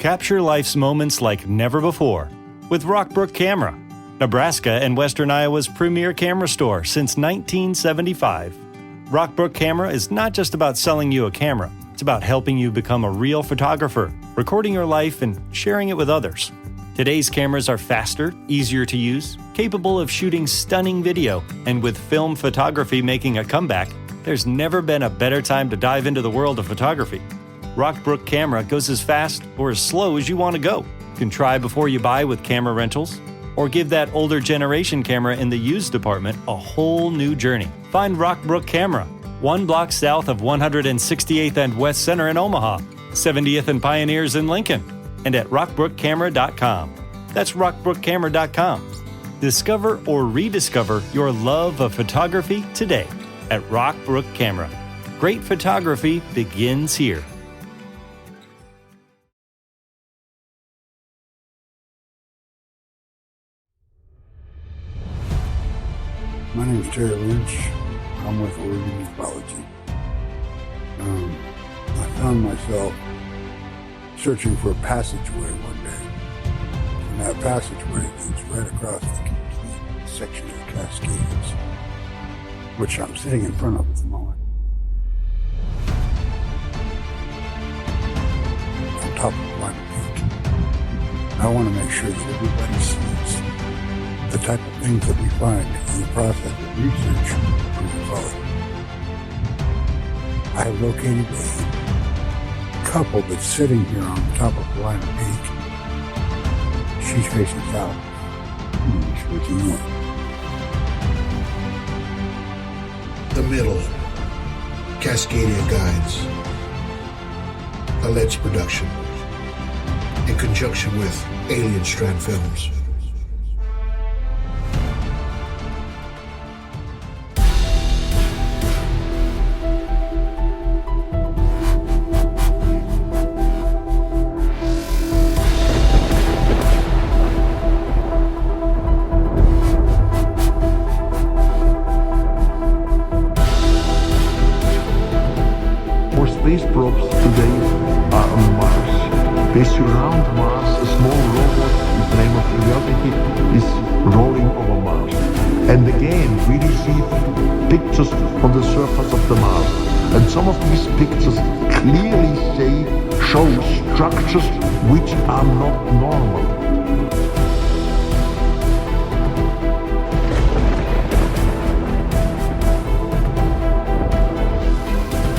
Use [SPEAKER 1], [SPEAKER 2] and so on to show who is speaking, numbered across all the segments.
[SPEAKER 1] Capture life's moments like never before with Rockbrook Camera, Nebraska and Western Iowa's premier camera store since 1975. Rockbrook Camera is not just about selling you a camera. It's about helping you become a real photographer, recording your life and sharing it with others. Today's cameras are faster, easier to use, capable of shooting stunning video, and with film photography making a comeback, there's never been a better time to dive into the world of photography. Rockbrook Camera goes as fast or as slow as you want to go. You can try before you buy with camera rentals, or give that older generation camera in the used department a whole new journey. Find Rockbrook Camera, 1 block south of 168th and West Center in Omaha, 70th and Pioneers in Lincoln, and at rockbrookcamera.com. That's rockbrookcamera.com. Discover or rediscover your love of photography today at Rockbrook Camera. Great photography begins here.
[SPEAKER 2] My name is Terry Lynch. I'm with Oregon Ufology. I found myself searching for a passageway one day. And that passageway leads right across the complete section of the Cascades, which I'm sitting in front of at the moment. On top of Black Peak. I want to make sure that everybody sees the type of things that we find in the process of research for ufology. I have located a couple that's sitting here on the top of Bliner Peak. She's facing south. He's facing north.
[SPEAKER 3] The Middle, Cascadia Guides, alleged production, in conjunction with Alien Strand Films.
[SPEAKER 4] Space probes today are on Mars. They surround Mars. A small robot with the name of Curiosity is rolling over Mars. And again, we receive pictures on the surface of the Mars. And some of these pictures clearly show structures which are not normal.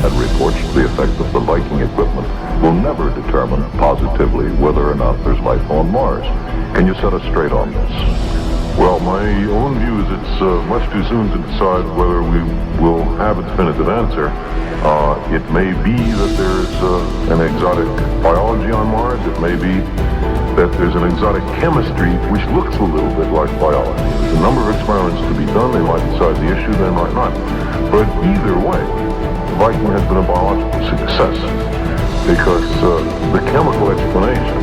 [SPEAKER 5] And reports to the effect that the Viking equipment will never determine positively whether or not there's life on Mars. Can you set us straight on this?
[SPEAKER 6] Well, my own view is it's much too soon to decide whether we will have a definitive answer. It may be that there's an exotic biology on Mars. It may be that there's an exotic chemistry which looks a little bit like biology. There's a number of experiments to be done. They might decide the issue, they might not. But either way, Viking has been a biological success because the chemical explanation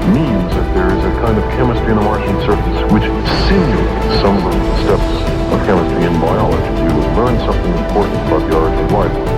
[SPEAKER 6] means that there is a kind of chemistry on the Martian surface which simulates some of the steps of chemistry in biology. We will learn something important about the origin of life.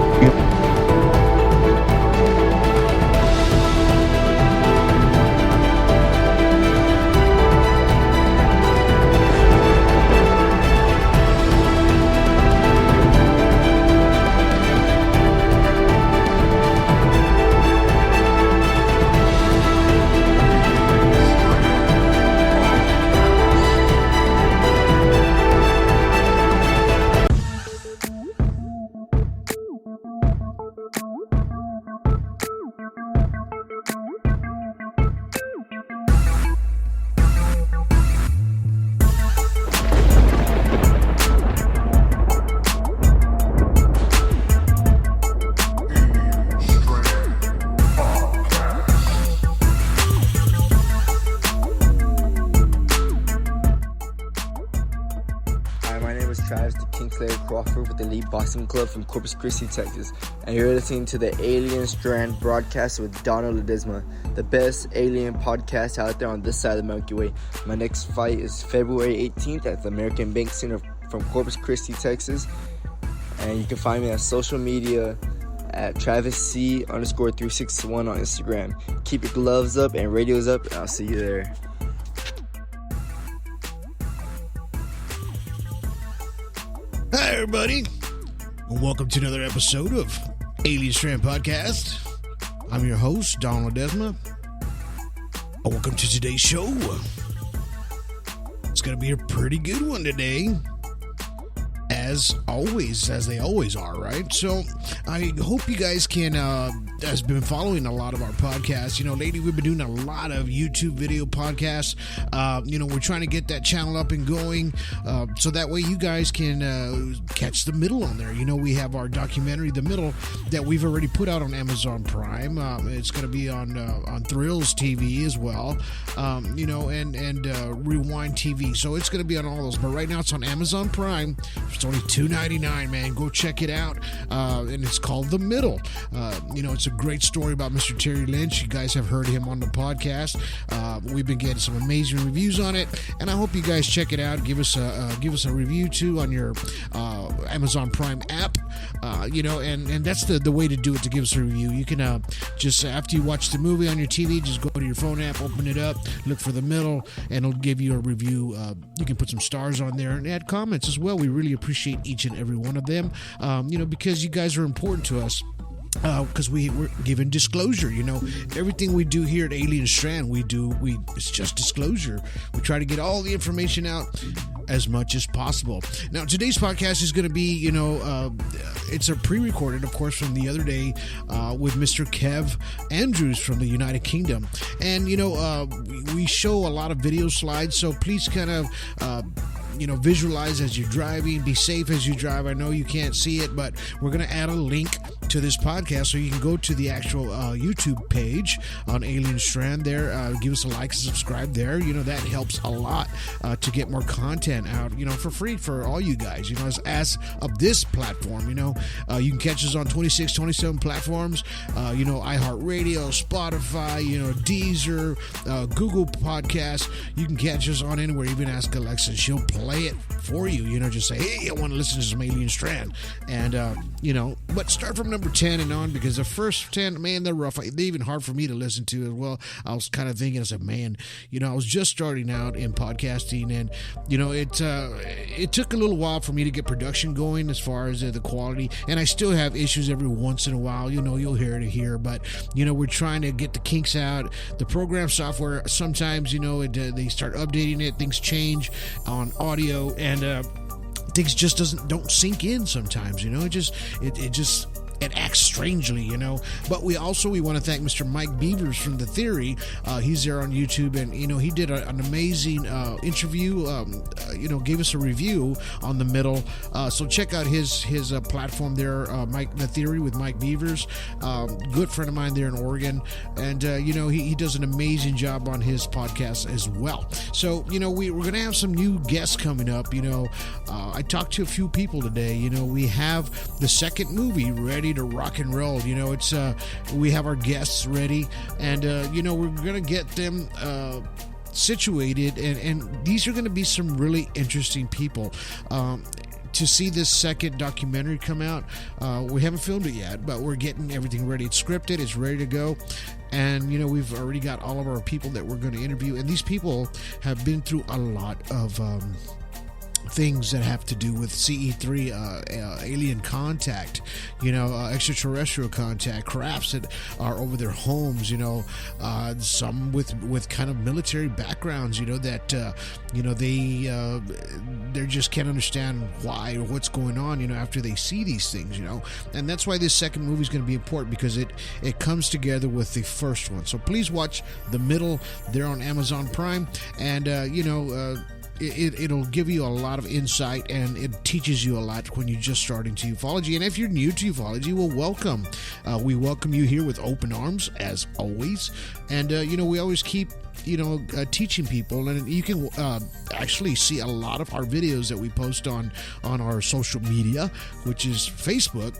[SPEAKER 7] With the Elite Boxing Club from Corpus Christi, Texas, and you're listening to the Alien Strand broadcast with Donald Ledesma, the best alien podcast out there on this side of the Milky Way. My next fight is February 18th at the American Bank Center from Corpus Christi, Texas, and you can find me on social media at TravisC_361 on Instagram. Keep your gloves up and radios up, and I'll see you there.
[SPEAKER 8] Hi, everybody, and welcome to another episode of Alien Strand Podcast. I'm your host, Donald Ledesma. Welcome to today's show. It's going to be a pretty good one today, as always, as they always are, right? So I hope you guys can, has been following a lot of our podcasts. You know, lately we've been doing a lot of YouTube video podcasts. We're trying to get that channel up and going, so that way you guys can catch The Middle on there. You know, we have our documentary, The Middle, that we've already put out on Amazon Prime. It's going to be on Thrills TV as well, and Rewind TV. So it's going to be on all those. But right now it's on Amazon Prime. It's only $2.99, man. Go check it out. And it's called The Middle. It's a great story about Mr. Terry Lynch. You guys have heard him on the podcast. We've been getting some amazing reviews on it, and I hope you guys check it out. Give us a review too on your Amazon Prime app. And that's the way to do it, to give us a review. You can just after you watch the movie on your TV, just go to your phone app, open it up, look for The Middle, and it'll give you a review. You can put some stars on there and add comments as well. We really appreciate each and every one of them, because you guys are important to us. Because we're given disclosure, everything we do here at Alien Strand, it's just disclosure. We try to get all the information out as much as possible. Now, today's podcast is going to be, it's a pre-recorded, of course, from the other day with Mr. Kev Andrews from the United Kingdom. And, we show a lot of video slides, so please kind of visualize as you're driving. Be safe as you drive. I know you can't see it, but we're going to add a link to this podcast so you can go to the actual YouTube page on Alien Strand there. Give us a like and subscribe there. That helps a lot to get more content out, for free for all you guys. As of this platform, you can catch us on 26, 27 platforms, iHeartRadio, Spotify, Deezer, Google Podcasts. You can catch us on anywhere. Even ask Alexa, she'll play it for you. Just say, hey, I want to listen to some Alien Strand. And, but start from number 10 and on, because the first 10, man, they're rough. They're even hard for me to listen to as well. I was kind of thinking, I said, man, I was just starting out in podcasting, and, it took a little while for me to get production going as far as the quality, and I still have issues every once in a while. You'll hear it here, but, we're trying to get the kinks out. The program software, sometimes, they start updating it, things change on audio, and things just don't sink in sometimes. It acts strangely, But we want to thank Mr. Mike Beavers from The Theory. He's there on YouTube, and, he did an amazing interview, gave us a review on The Middle. So check out his platform there, The Theory with Mike Beavers. Good friend of mine there in Oregon. And, he does an amazing job on his podcast as well. So, we're going to have some new guests coming up. I talked to a few people today. We have the second movie ready to rock and roll. We have our guests ready, and we're gonna get them situated, and these are going to be some really interesting people. To see this second documentary come out, we haven't filmed it yet, but we're getting everything ready. It's scripted, it's ready to go, and we've already got all of our people that we're going to interview, and these people have been through a lot of things that have to do with CE3, alien contact, extraterrestrial contact, crafts that are over their homes, some with kind of military backgrounds, that they just can't understand why or what's going on, after they see these things, and that's why this second movie is going to be important, because it comes together with the first one. So please watch The Middle there on Amazon Prime, and it'll give you a lot of insight, and it teaches you a lot when you're just starting to ufology. And if you're new to ufology, well, welcome. We welcome you here with open arms, as always. And, we always keep teaching people, and you can actually see a lot of our videos that we post on our social media, which is Facebook.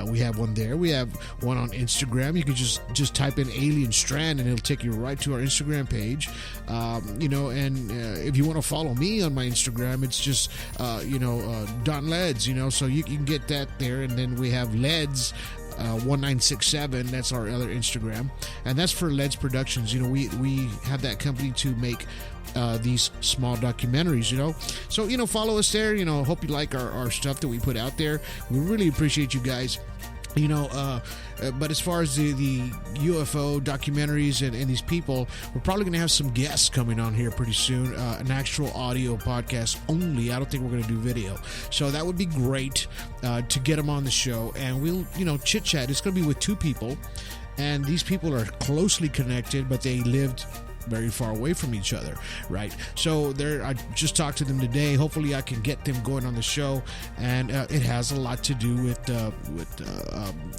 [SPEAKER 8] We have one there. We have one on Instagram. You can just type in Alien Strand, and it'll take you right to our Instagram page. And if you want to follow me on my Instagram, it's just Don Leds. So you can get that there, and then we have Leds 1967. That's our other Instagram, and that's for Leds Productions. You know, we have that company to make these small documentaries, you know. So, you know, follow us there. You know, hope you like our stuff that we put out there. We really appreciate you guys. You know, but as far as the UFO documentaries and these people, we're probably going to have some guests coming on here pretty soon, an actual audio podcast only. I don't think we're going to do video. So that would be great to get them on the show, and we'll, you know, chit chat. It's going to be with two people, and these people are closely connected, but they lived very far away from each other, right? So I just talked to them today. Hopefully I can get them going on the show, and it has a lot to do with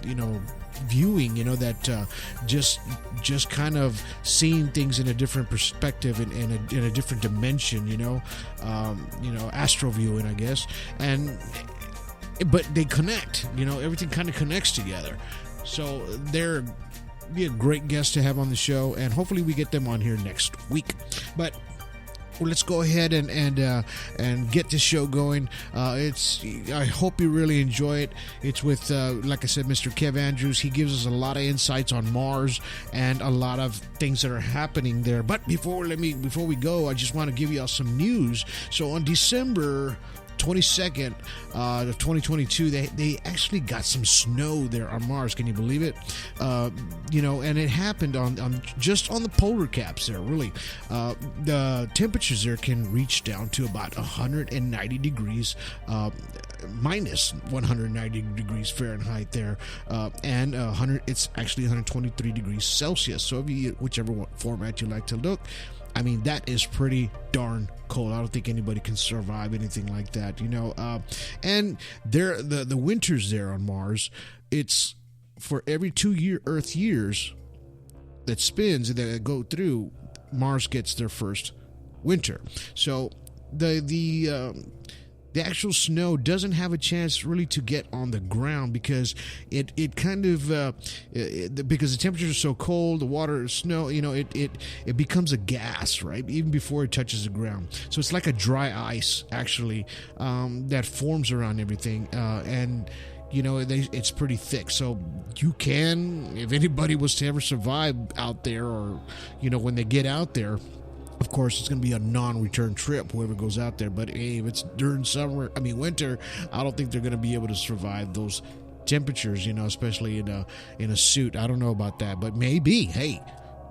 [SPEAKER 8] you know, viewing, you know, that just kind of seeing things in a different perspective, in a different dimension, you know, astro viewing, I guess. But they connect, you know, everything kind of connects together. So they're be a great guest to have on the show, and hopefully we get them on here next week. But let's go ahead and get this show going. I hope you really enjoy it. It's with like I said, Mr. Kev Andrews. He gives us a lot of insights on Mars and a lot of things that are happening there. But before we go, I just want to give you all some news. So on December 22nd of 2022, they actually got some snow there on Mars. Can you believe it? You know, and it happened on just on the polar caps there. Really, the temperatures there can reach down to about 190 degrees, minus 190 degrees Fahrenheit there, and it's actually 123 degrees Celsius. So if you, whichever format you like to look, I mean, that is pretty darn cold. I don't think anybody can survive anything like that, you know. And there, the winters there on Mars, it's for every 2 Earth years that spins that go through, Mars gets their first winter. So the actual snow doesn't have a chance really to get on the ground because it kind of because the temperatures are so cold, the water, snow, you know, it becomes a gas, right, even before it touches the ground. So it's like a dry ice actually that forms around everything, and you know, it's pretty thick. So you can, if anybody was to ever survive out there, or you know, when they get out there, of course, it's going to be a non-return trip, whoever goes out there. But hey, if it's during winter, I don't think they're going to be able to survive those temperatures, you know, especially in a suit. I don't know about that, but maybe. Hey,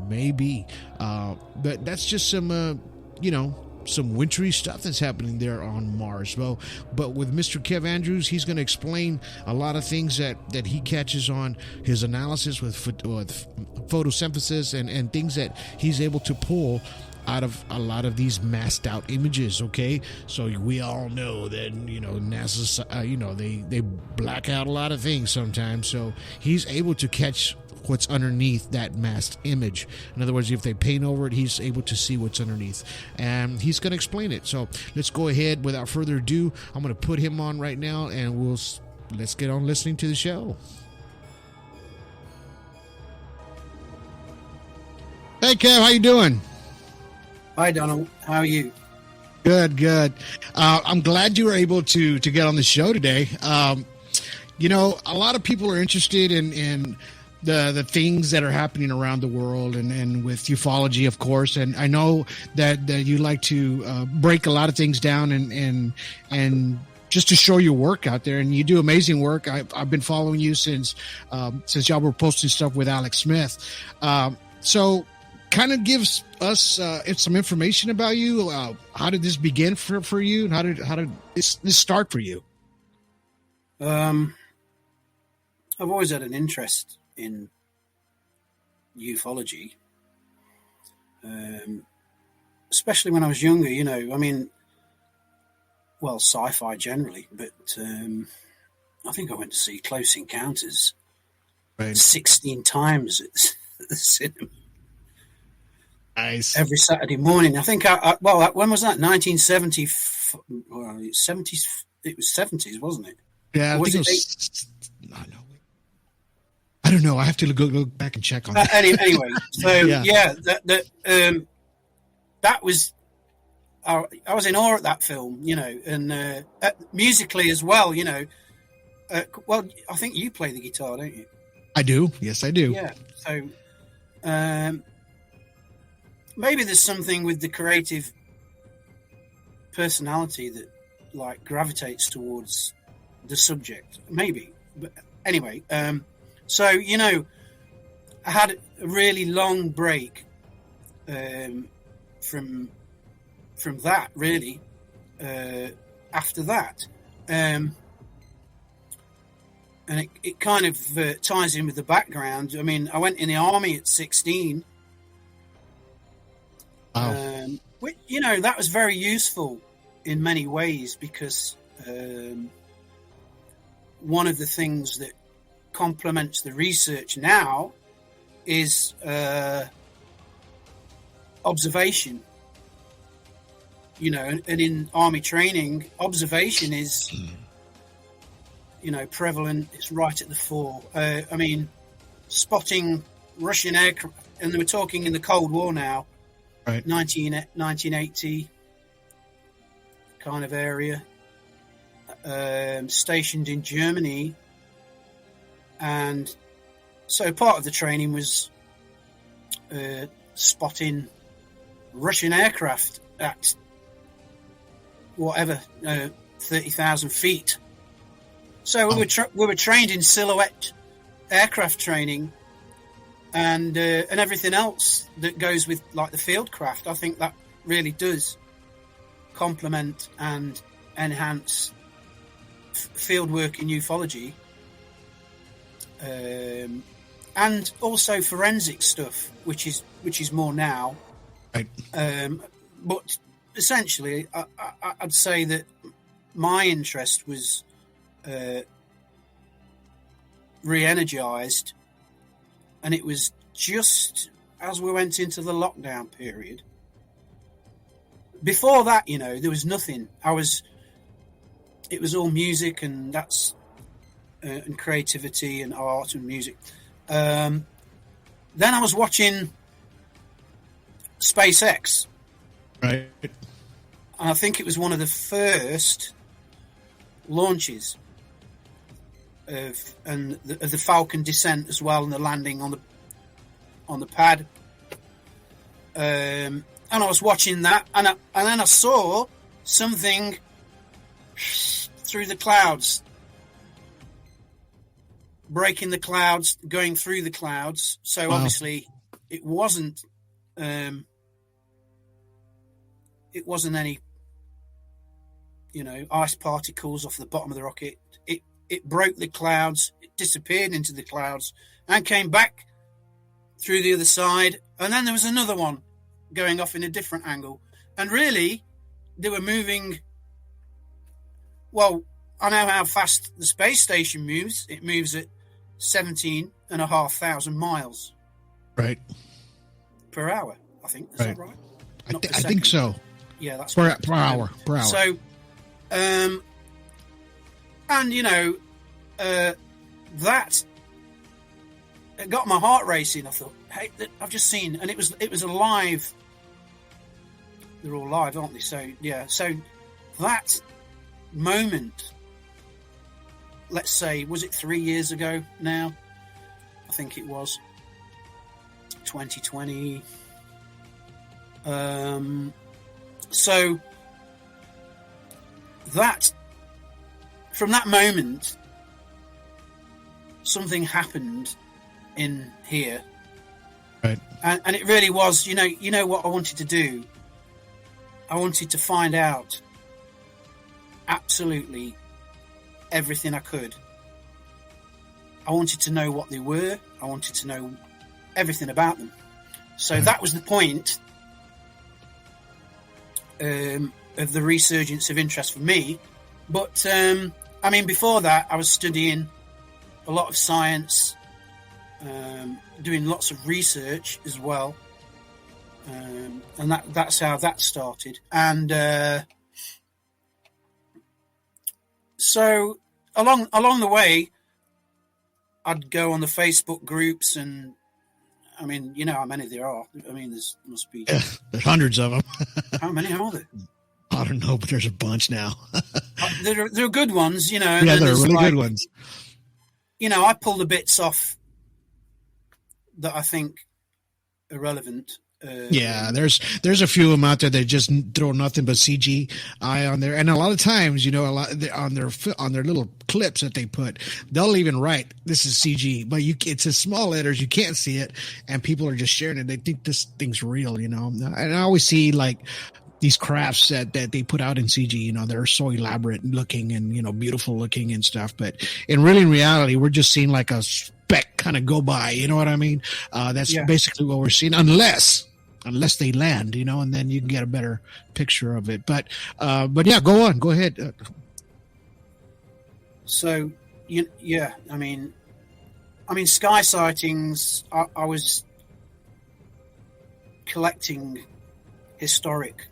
[SPEAKER 8] maybe. But that's just some, you know, some wintry stuff that's happening there on Mars. Well, but with Mr. Kev Andrews, he's going to explain a lot of things that he catches on his analysis with photosynthesis and things that he's able to pull out of a lot of these masked out images. Okay, so we all know that, you know, NASA's you know, they black out a lot of things sometimes, so he's able to catch what's underneath that masked image. In other words, if they paint over it, he's able to see what's underneath, and he's going to explain it. So let's go ahead, without further ado, I'm going to put him on right now, and let's get on listening to the show. Hey Kev, how you doing?
[SPEAKER 9] Hi, Donald. How are you?
[SPEAKER 8] Good. I'm glad you were able to get on the show today. You know, a lot of people are interested in the things that are happening around the world and with ufology, of course. And I know that you like to break a lot of things down and just to show your work out there. And you do amazing work. I've been following you since y'all were posting stuff with Alex Smith. So kind of gives us some information about you. How did this begin for you, and how did this start for you?
[SPEAKER 9] I've always had an interest in ufology, especially when I was younger. You know, I mean, well, sci-fi generally, but I think I went to see Close Encounters 16 times at the cinema.
[SPEAKER 8] Nice.
[SPEAKER 9] Every Saturday morning. I think when was that? 1970. Well, 70s. It was 70s, wasn't it?
[SPEAKER 8] Yeah, I think it was. I don't know. I have to go back and check on that.
[SPEAKER 9] Anyway, so yeah, that was. I was in awe at that film, you know, and musically as well, you know. Well, I think you play the guitar, don't you?
[SPEAKER 8] I do. Yes, I do.
[SPEAKER 9] Yeah. So maybe there's something with the creative personality that like gravitates towards the subject. Maybe. But anyway, so, I had a really long break from that, really, after that. And it kind of ties in with the background. I mean, I went in the army at 16.
[SPEAKER 8] Wow.
[SPEAKER 9] Which, that was very useful in many ways because one of the things that complements the research now is observation. And in army training, observation is, prevalent. It's right at the fore. I mean, spotting Russian aircraft, and we're talking in the Cold War now,
[SPEAKER 8] right?
[SPEAKER 9] 1980 kind of area. Stationed in Germany, and so part of the training was spotting Russian aircraft at whatever 30,000 feet. So we were trained in silhouette aircraft training and everything else that goes with like the field craft. I think that really does complement and enhance field work in ufology, and also forensic stuff, which is more now.
[SPEAKER 8] Right.
[SPEAKER 9] But essentially, I'd say that my interest was re-energized, and it was just as we went into the lockdown period. Before that, there was nothing. It was all music, and that's and creativity and art and music. Then I was watching SpaceX,
[SPEAKER 8] right?
[SPEAKER 9] And I think it was one of the first launches of the Falcon descent as well, and the landing on the pad. And I was watching that, and then I saw something through the clouds, breaking the clouds, going through the clouds. So obviously, it wasn't any, ice particles off the bottom of the rocket. It broke the clouds, it disappeared into the clouds, and came back through the other side. And then there was another one going off in a different angle. And really, they were moving. Well, I know how fast the space station moves. It moves at 17,500 miles.
[SPEAKER 8] Right.
[SPEAKER 9] Per hour, I think. Is that right?
[SPEAKER 8] I think so.
[SPEAKER 9] Yeah, that's
[SPEAKER 8] per hour. Per hour.
[SPEAKER 9] So, and that it got my heart racing. I thought, hey, I've just seen, and it was alive. They're all live, aren't they? So yeah. So that moment, let's say, was it 3 years ago now? I think it was 2020. So that, from that moment, something happened in here,
[SPEAKER 8] right?
[SPEAKER 9] And it really was, you know what I wanted to do. I wanted to find out absolutely everything I could. I wanted to know what they were. I wanted to know everything about them. So that was the point of the resurgence of interest for me. But, I mean, before that, I was studying a lot of science, doing lots of research as well. And that's how that started. And so along the way, I'd go on the Facebook groups, and I mean, you know how many there are. I mean, must be
[SPEAKER 8] there's hundreds of them.
[SPEAKER 9] How many are there?
[SPEAKER 8] I don't know, but there's a bunch now.
[SPEAKER 9] There are good ones,
[SPEAKER 8] Yeah, they're really good ones.
[SPEAKER 9] I pull the bits off that I think are relevant.
[SPEAKER 8] Yeah, there's a few of them out there that just throw nothing but CGI on there, and a lot of times, you know, on their little clips that they put, they'll even write this is CG, but it's in small letters, you can't see it, and people are just sharing it. They think this thing's real, you know. And I always see like these crafts that they put out in CG, you know, they're so elaborate looking and, you know, beautiful looking and stuff, but in reality, we're just seeing like a speck kind of go by. You know what I mean? That's basically what we're seeing, unless they land, you know, and then you can get a better picture of it. But yeah, go ahead.
[SPEAKER 9] So, I mean, sky sightings. I was collecting historic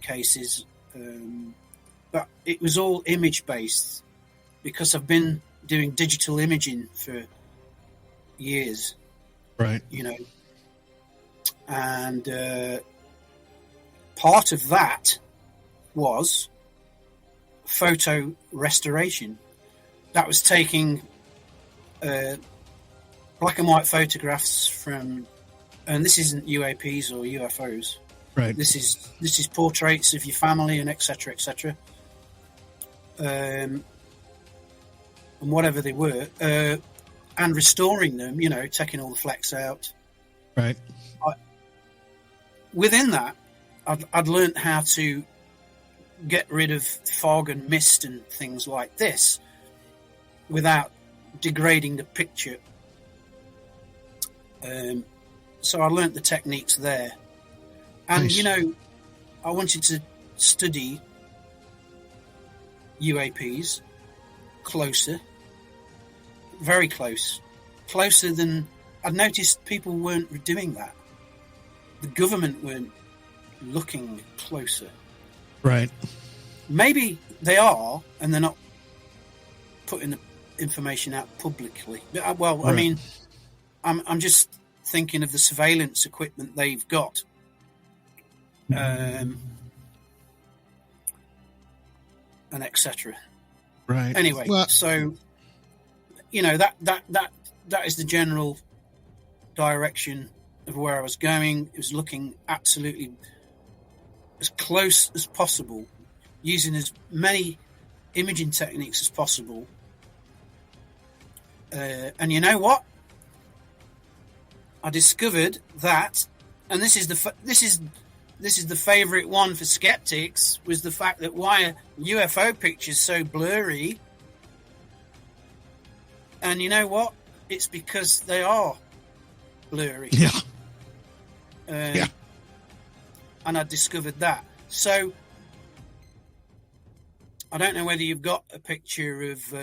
[SPEAKER 9] cases, but it was all image based because I've been doing digital imaging for years,
[SPEAKER 8] right?
[SPEAKER 9] You know, and part of that was photo restoration. That was taking black and white photographs from, and this isn't UAPs or UFOs.
[SPEAKER 8] Right.
[SPEAKER 9] This is portraits of your family and etc. And whatever they were, and restoring them. You know, taking all the flecks out.
[SPEAKER 8] Right.
[SPEAKER 9] Within that, I'd learned how to get rid of fog and mist and things like this without degrading the picture. So I learnt the techniques there. And,
[SPEAKER 8] nice.
[SPEAKER 9] You know, I wanted to study UAPs closer, very closer than I'd noticed people weren't doing that. The government weren't looking closer.
[SPEAKER 8] Right.
[SPEAKER 9] Maybe they are, and they're not putting the information out publicly. But, well, right. I mean, I'm just thinking of the surveillance equipment they've got. And etc.
[SPEAKER 8] Right.
[SPEAKER 9] Anyway, so you know that is the general direction of where I was going. It was looking absolutely as close as possible, using as many imaging techniques as possible. And you know what? I discovered that, and this is the favorite one for skeptics, was the fact that why are UFO pictures so blurry? And you know what? It's because they are blurry.
[SPEAKER 8] Yeah.
[SPEAKER 9] Yeah. And I discovered that. So I don't know whether you've got a picture of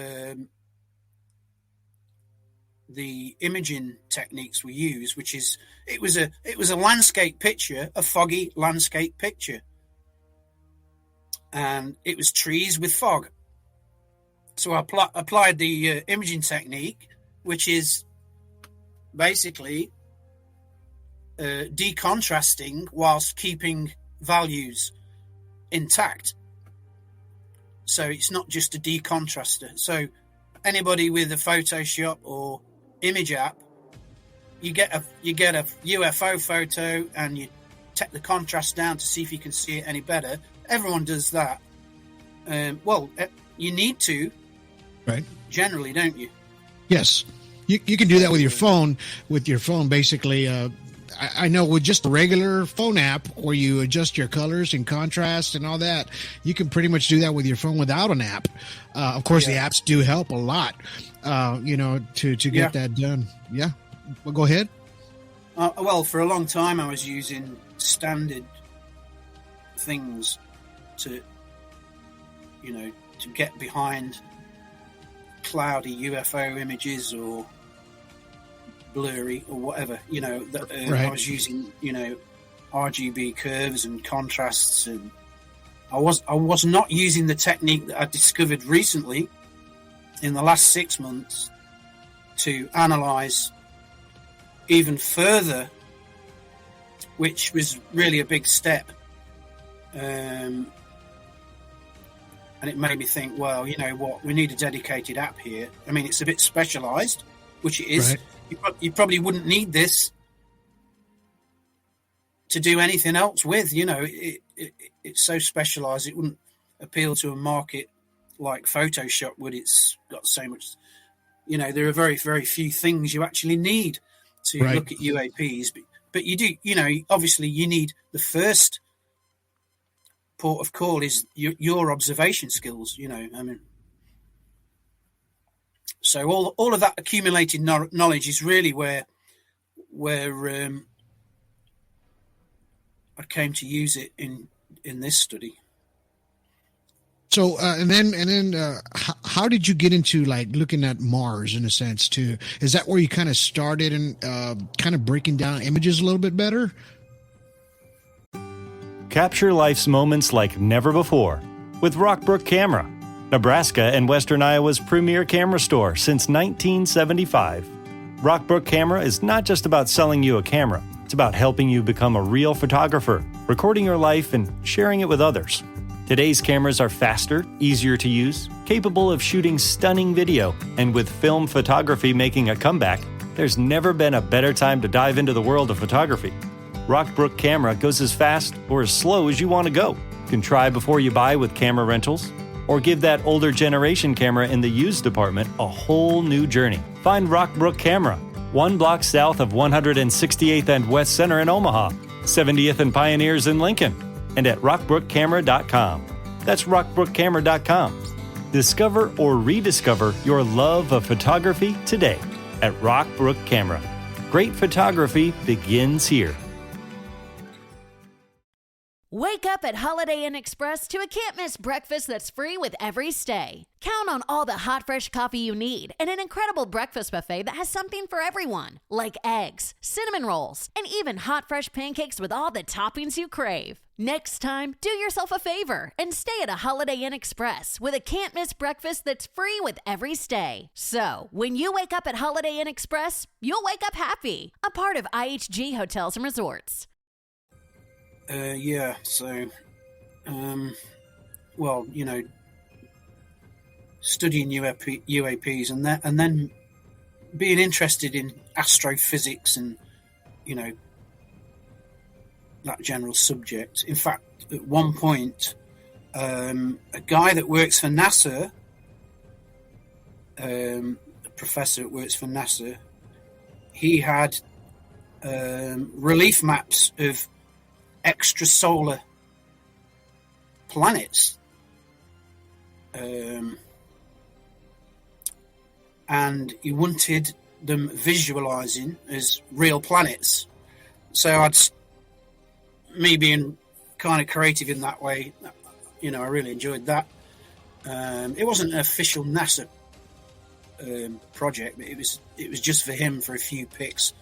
[SPEAKER 9] the imaging techniques we use, which is it was a landscape picture, a foggy landscape picture, and it was trees with fog. So I applied the imaging technique, which is basically decontrasting whilst keeping values intact. So it's not just a decontraster. So anybody with a Photoshop or image app, you get a UFO photo and you take the contrast down to see if you can see it any better. Everyone does that. You need to,
[SPEAKER 8] right?
[SPEAKER 9] Generally, don't you?
[SPEAKER 8] Yes, you can do that with your phone. With your phone, basically, I know with just a regular phone app where you adjust your colors and contrast and all that, you can pretty much do that with your phone without an app. Of course, the apps do help a lot, to get that done. Yeah. Well, go ahead.
[SPEAKER 9] Well, for a long time, I was using standard things to get behind cloudy UFO images or blurry or whatever, right. I was using, RGB curves and contrasts, and I was not using the technique that I discovered recently in the last 6 months to analyze even further, which was really a big step. And it made me think, well, you know what, we need a dedicated app here. I mean, it's a bit specialized, which it is.
[SPEAKER 8] Right.
[SPEAKER 9] you probably wouldn't need this to do anything else with. It's so specialized, it wouldn't appeal to a market like Photoshop would. It's got so much, there are very, very few things you actually need to look at UAPs, but you do, obviously you need the first port of call is your observation skills, so all of that accumulated knowledge is really where I came to use it in this study.
[SPEAKER 8] So, and then, how did you get into like looking at Mars in a sense too? Is that where you kind of started and kind of breaking down images a little bit better?
[SPEAKER 1] Capture life's moments like never before with Rockbrook Camera, Nebraska and Western Iowa's premier camera store since 1975. Rockbrook Camera is not just about selling you a camera. It's about helping you become a real photographer, recording your life and sharing it with others. Today's cameras are faster, easier to use, capable of shooting stunning video, and with film photography making a comeback, there's never been a better time to dive into the world of photography. Rockbrook Camera goes as fast or as slow as you want to go. You can try before you buy with camera rentals, or give that older generation camera in the used department a whole new journey. Find Rockbrook Camera, 1 block south of 168th and West Center in Omaha, 70th and Pioneers in Lincoln, and at rockbrookcamera.com. That's rockbrookcamera.com. Discover or rediscover your love of photography today at Rockbrook Camera. Great photography begins here.
[SPEAKER 10] Wake up at Holiday Inn Express to a can't-miss breakfast that's free with every stay. Count on all the hot, fresh coffee you need and an incredible breakfast buffet that has something for everyone, like eggs, cinnamon rolls, and even hot, fresh pancakes with all the toppings you crave. Next time, do yourself a favor and stay at a Holiday Inn Express with a can't-miss breakfast that's free with every stay. So, when you wake up at Holiday Inn Express, you'll wake up happy, a part of IHG Hotels and Resorts.
[SPEAKER 9] Studying UAPs and then being interested in astrophysics and, that general subject. In fact, at one point, a guy that works for NASA, a professor that works for NASA, he had relief maps of extrasolar planets, and he wanted them visualizing as real planets. So me being kind of creative in that way, I really enjoyed that. It wasn't an official NASA project, but it was just for him for a few pics.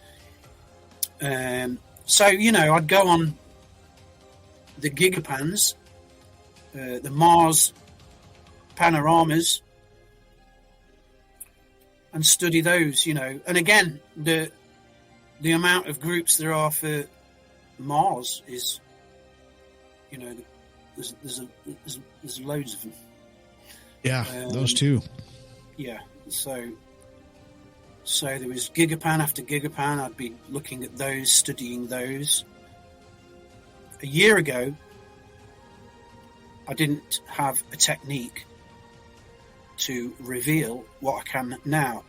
[SPEAKER 9] So I'd go on the gigapans, the Mars panoramas, and study those, And again, the amount of groups there are for Mars is, there's loads of them.
[SPEAKER 8] Yeah, those two.
[SPEAKER 9] Yeah, so there was gigapan after gigapan. I'd be looking at those, studying those. A year ago, I didn't have a technique to reveal what I can now.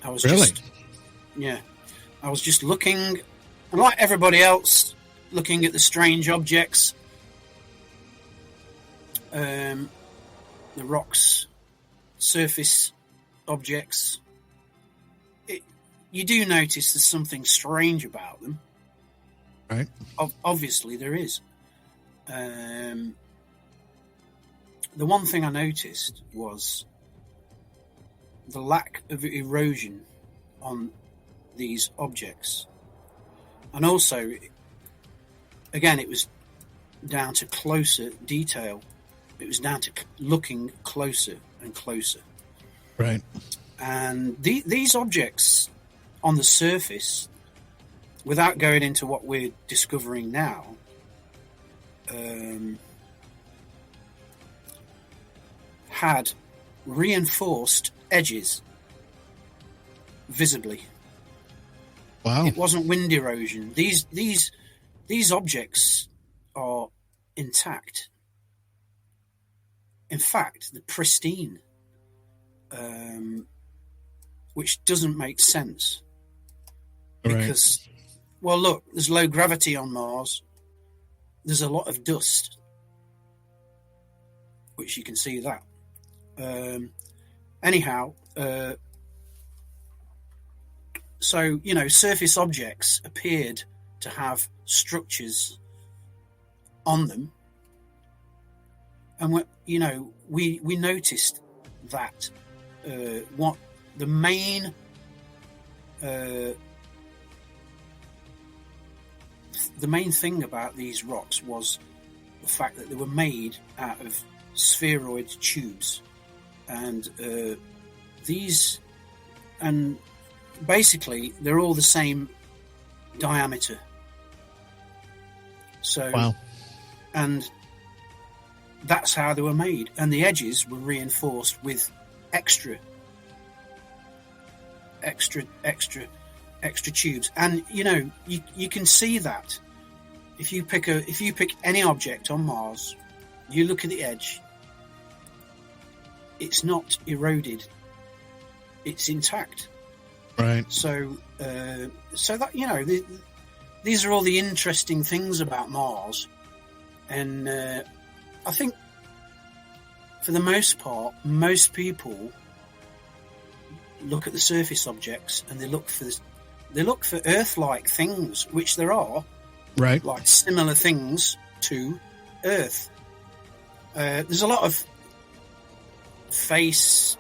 [SPEAKER 9] I was just looking, and like everybody else, looking at the strange objects, the rocks, surface objects. You do notice there's something strange about them.
[SPEAKER 8] Right.
[SPEAKER 9] Obviously, there is. The one thing I noticed was the lack of erosion on these objects. And also, again, it was down to closer detail. It was down to looking closer and closer.
[SPEAKER 8] Right.
[SPEAKER 9] And these objects on the surface, without going into what we're discovering now, had reinforced edges. visibly.
[SPEAKER 8] Wow.
[SPEAKER 9] It wasn't wind erosion. These objects are intact. In fact, they're pristine, which doesn't make sense. Because, well, look, there's low gravity on Mars. There's a lot of dust, which you can see that. Anyhow, so, you know, surface objects appeared to have structures on them. And, you know, we noticed that what the main thing about these rocks was the fact that they were made out of spheroid tubes, and basically they're all the same diameter. So,
[SPEAKER 8] wow.
[SPEAKER 9] And that's how they were made, and the edges were reinforced with extra tubes. And you know, you can see that if you pick any object on Mars, you look at the edge, it's not eroded, it's intact.
[SPEAKER 8] Right.
[SPEAKER 9] So that, you know, these are all the interesting things about Mars. And I think for the most part, most people look at the surface objects and they look for Earth-like things, which there are,
[SPEAKER 8] right?
[SPEAKER 9] Like similar things to Earth. There's a lot of face.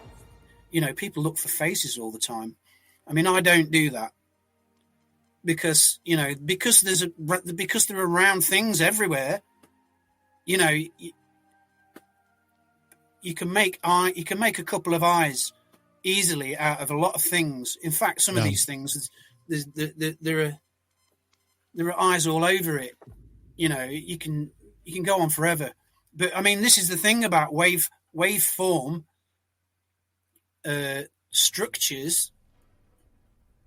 [SPEAKER 9] You know, people look for faces all the time. I mean, I don't do that because, you know, because there are round things everywhere. You know, you can make a couple of eyes easily out of a lot of things. In fact, some of these things, there are eyes all over it. You know, you can go on forever. But I mean, this is the thing about waveform structures.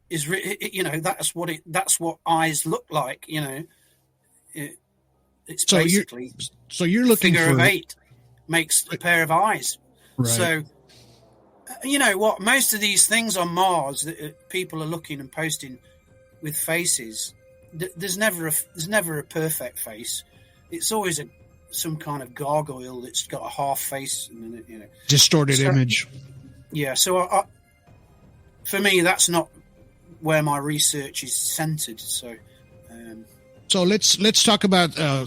[SPEAKER 9] Is, you know, that's what eyes look like. You know, it's
[SPEAKER 8] so
[SPEAKER 9] basically
[SPEAKER 8] you're looking
[SPEAKER 9] figure
[SPEAKER 8] for
[SPEAKER 9] of 8 makes a pair of eyes.
[SPEAKER 8] Right.
[SPEAKER 9] So, you know what? Most of these things on Mars that people are looking and posting with faces, there's never a perfect face. It's always some kind of gargoyle that's got a half face, and, you know,
[SPEAKER 8] distorted image.
[SPEAKER 9] Yeah. So for me, that's not where my research is centered. So.
[SPEAKER 8] So let's talk about a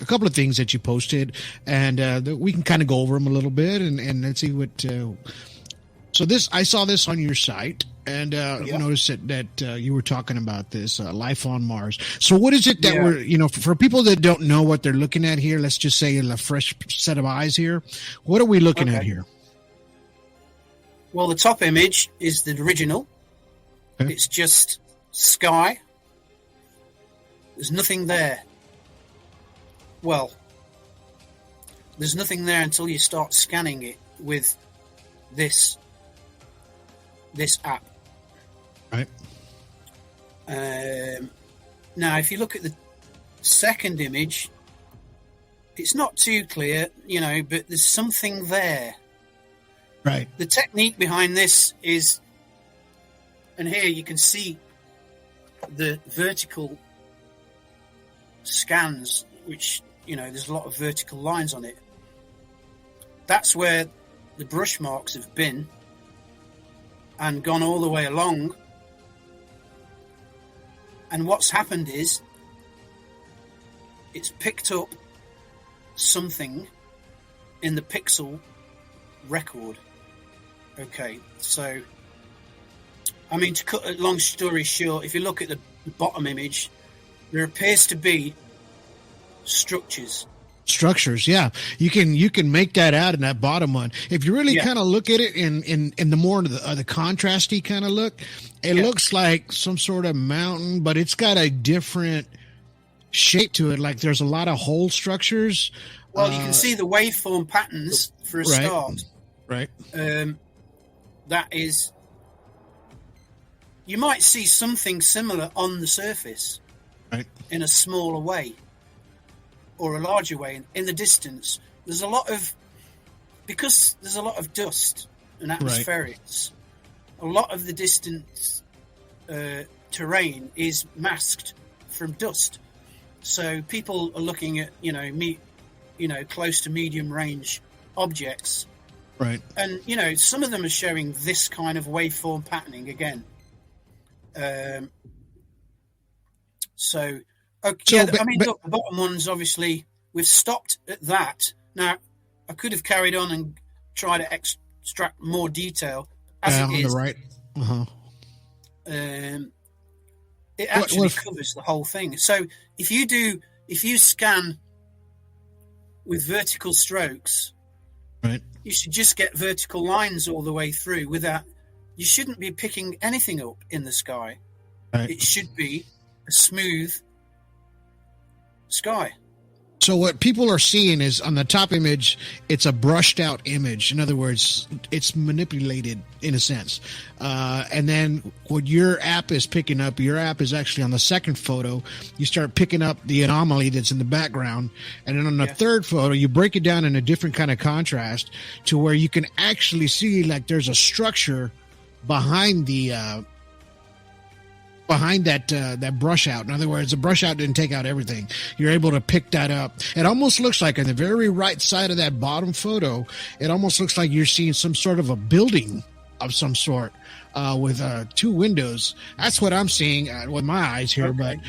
[SPEAKER 8] couple of things that you posted, and we can kind of go over them a little bit, and let's see what. So I saw this on your site, and noticed that you were talking about this life on Mars. So what is it that we're, you know, for people that don't know what they're looking at here? Let's just say a fresh set of eyes here. What are we looking at here?
[SPEAKER 9] Well, the top image is the original. Okay. It's just sky. There's nothing there. Well, there's nothing there until you start scanning it with this app.
[SPEAKER 8] Right.
[SPEAKER 9] Now, if you look at the second image, it's not too clear, you know, but there's something there.
[SPEAKER 8] Right.
[SPEAKER 9] The technique behind this is, and here you can see the vertical scans, which, you know, there's a lot of vertical lines on it. That's where the brush marks have been and gone all the way along. And what's happened is it's picked up something in the pixel record. Okay, so I mean, to cut a long story short, if you look at the bottom image, there appears to be structures, yeah.
[SPEAKER 8] You can make that out in that bottom one. If you really kind of look at it in the more the contrasty kind of look, it looks like some sort of mountain, but it's got a different shape to it. Like there's a lot of hole structures.
[SPEAKER 9] Well, you can see the waveform patterns for a start.
[SPEAKER 8] Right.
[SPEAKER 9] That is you might see something similar on the surface,
[SPEAKER 8] right,
[SPEAKER 9] in a smaller way or a larger way in the distance. There's a lot of dust and atmospherics. Right. A lot of the distance terrain is masked from dust, so people are looking at close to medium range objects,
[SPEAKER 8] right?
[SPEAKER 9] And some of them are showing this kind of waveform patterning again. Look, the bottom ones, obviously, we've stopped at that. Now, I could have carried on and tried to extract more detail.
[SPEAKER 8] On the right.
[SPEAKER 9] It actually covers the whole thing. So if you scan with vertical strokes,
[SPEAKER 8] right,
[SPEAKER 9] you should just get vertical lines all the way through you shouldn't be picking anything up in the sky.
[SPEAKER 8] Right.
[SPEAKER 9] It should be a smooth sky.
[SPEAKER 8] So what people are seeing is on the top image, it's a brushed out image. In other words, it's manipulated in a sense. And then what your app is picking up, your app is actually on the second photo. You start picking up the anomaly that's in the background. And then on the third photo, you break it down in a different kind of contrast to where you can actually see like there's a structure behind that brush out. In other words, the brush out didn't take out everything. You're able to pick that up. It almost looks like on the very right side of that bottom photo, it almost looks like you're seeing some sort of a building of some sort with two windows. That's what I'm seeing with my eyes here, but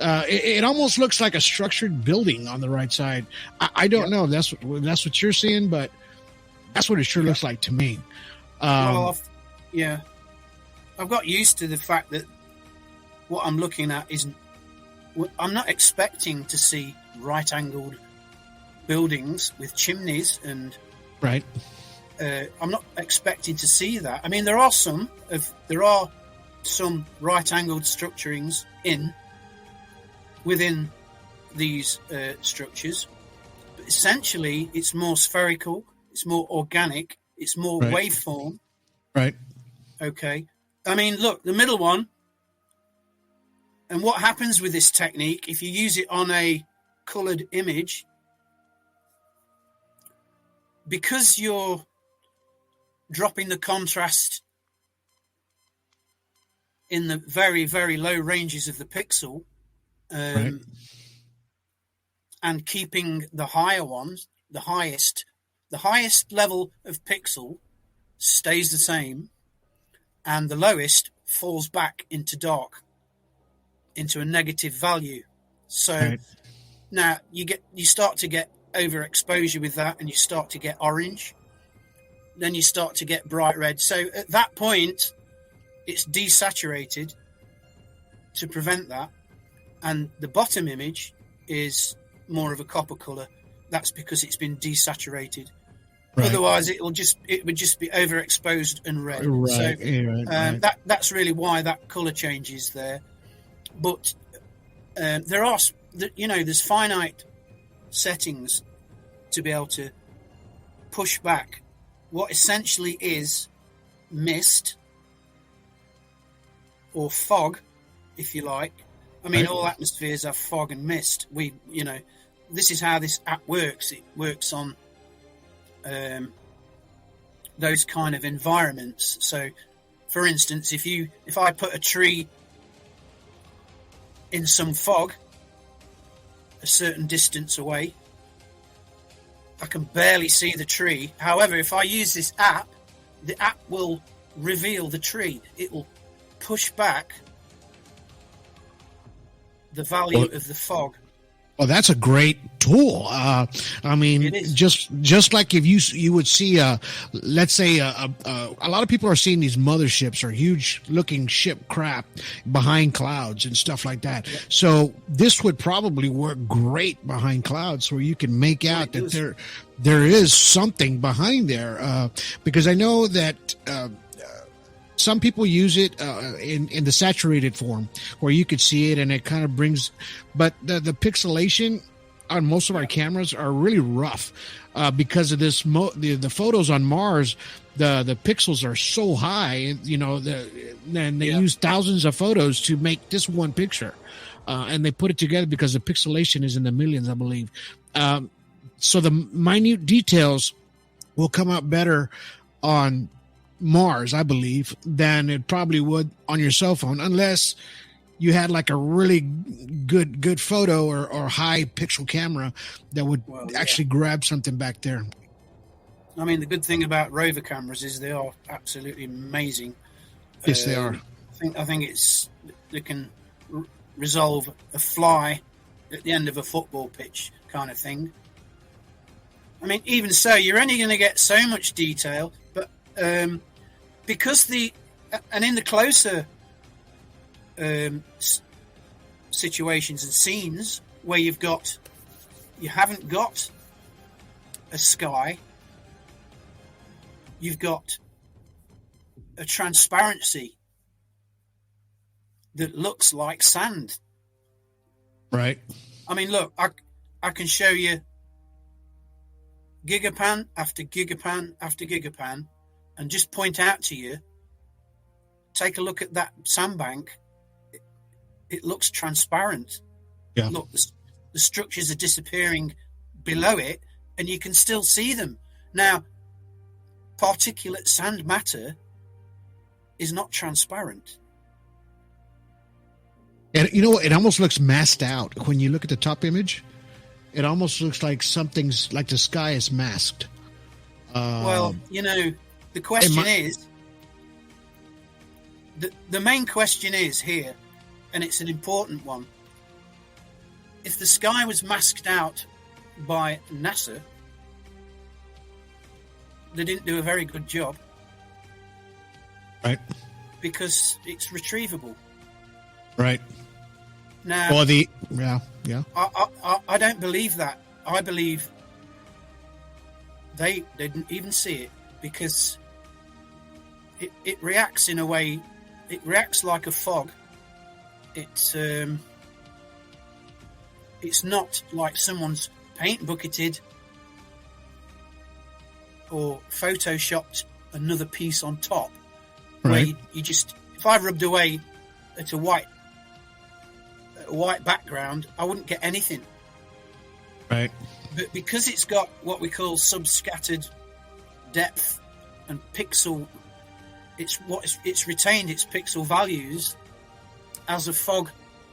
[SPEAKER 8] it almost looks like a structured building on the right side. I don't know if that's what you're seeing, but that's what it sure looks like to me.
[SPEAKER 9] I've got used to the fact that what I'm looking at I'm not expecting to see right-angled buildings with chimneys and
[SPEAKER 8] right.
[SPEAKER 9] I'm not expecting to see that. I mean, there are some right-angled structurings within these structures, but essentially it's more spherical, it's more organic, it's more waveform.
[SPEAKER 8] Right.
[SPEAKER 9] Okay. I mean, look, the middle one. And what happens with this technique, if you use it on a colored image, because you're dropping the contrast in the very, very low ranges of the pixel, and keeping the higher ones, the highest level of pixel stays the same, and the lowest falls back into dark, into a negative value. So now you start to get overexposure with that, and you start to get orange, then you start to get bright red. So at that point it's desaturated to prevent that, and the bottom image is more of a copper color. That's because it's been desaturated. Otherwise it would just be overexposed and red. So that's really why that color changes there. But there's finite settings to be able to push back what essentially is mist or fog, if you like. I mean, all atmospheres have fog and mist. This is how this app works. It works on those kind of environments. So, for instance, if I put a tree in some fog a certain distance away, I can barely see the tree. However, if I use this app, the app will reveal the tree. It will push back the value of the fog.
[SPEAKER 8] Well, that's a great tool. I mean, just like if you would see let's say a lot of people are seeing these motherships or huge looking ship craft behind clouds and stuff like that. So this would probably work great behind clouds, where you can make out that there is something behind there. Because I know that some people use it in the saturated form, where you could see it and it kind of brings, but the pixelation on most of our cameras are really rough because of this. The photos on Mars, the pixels are so high, you know, and they use thousands of photos to make this one picture. And they put it together because the pixelation is in the millions, I believe. So the minute details will come out better on Mars, I believe, than it probably would on your cell phone, unless you had like a really good photo or high pixel camera that would actually grab something back there.
[SPEAKER 9] I mean, the good thing about rover cameras is they are absolutely amazing.
[SPEAKER 8] Yes, they are.
[SPEAKER 9] I think they can resolve a fly at the end of a football pitch kind of thing. I mean, even so, you're only going to get so much detail, but because in the closer situations and scenes where you haven't got a sky, you've got a transparency that looks like sand.
[SPEAKER 8] Right.
[SPEAKER 9] I mean, look, I can show you gigapan after gigapan after gigapan and just point out to you, take a look at that sandbank. It looks transparent.
[SPEAKER 8] Yeah.
[SPEAKER 9] Look, the structures are disappearing below it and you can still see them. Now, particulate sand matter is not transparent.
[SPEAKER 8] And you know what? It almost looks masked out. When you look at the top image, it almost looks like something's like the sky is masked.
[SPEAKER 9] Well, you know, the question is, the main question is here, and it's an important one. If the sky was masked out by NASA, they didn't do a very good job.
[SPEAKER 8] Right.
[SPEAKER 9] Because it's retrievable.
[SPEAKER 8] Right.
[SPEAKER 9] Now,
[SPEAKER 8] or
[SPEAKER 9] I don't believe that. I believe they didn't even see it because it reacts in a way. It reacts like a fog. It's not like someone's paint bucketed or photoshopped another piece on top.
[SPEAKER 8] Right.
[SPEAKER 9] Where you just, if I rubbed away at a white background, I wouldn't get anything.
[SPEAKER 8] Right.
[SPEAKER 9] But because it's got what we call subscattered depth and pixel, it's retained its pixel values as a fog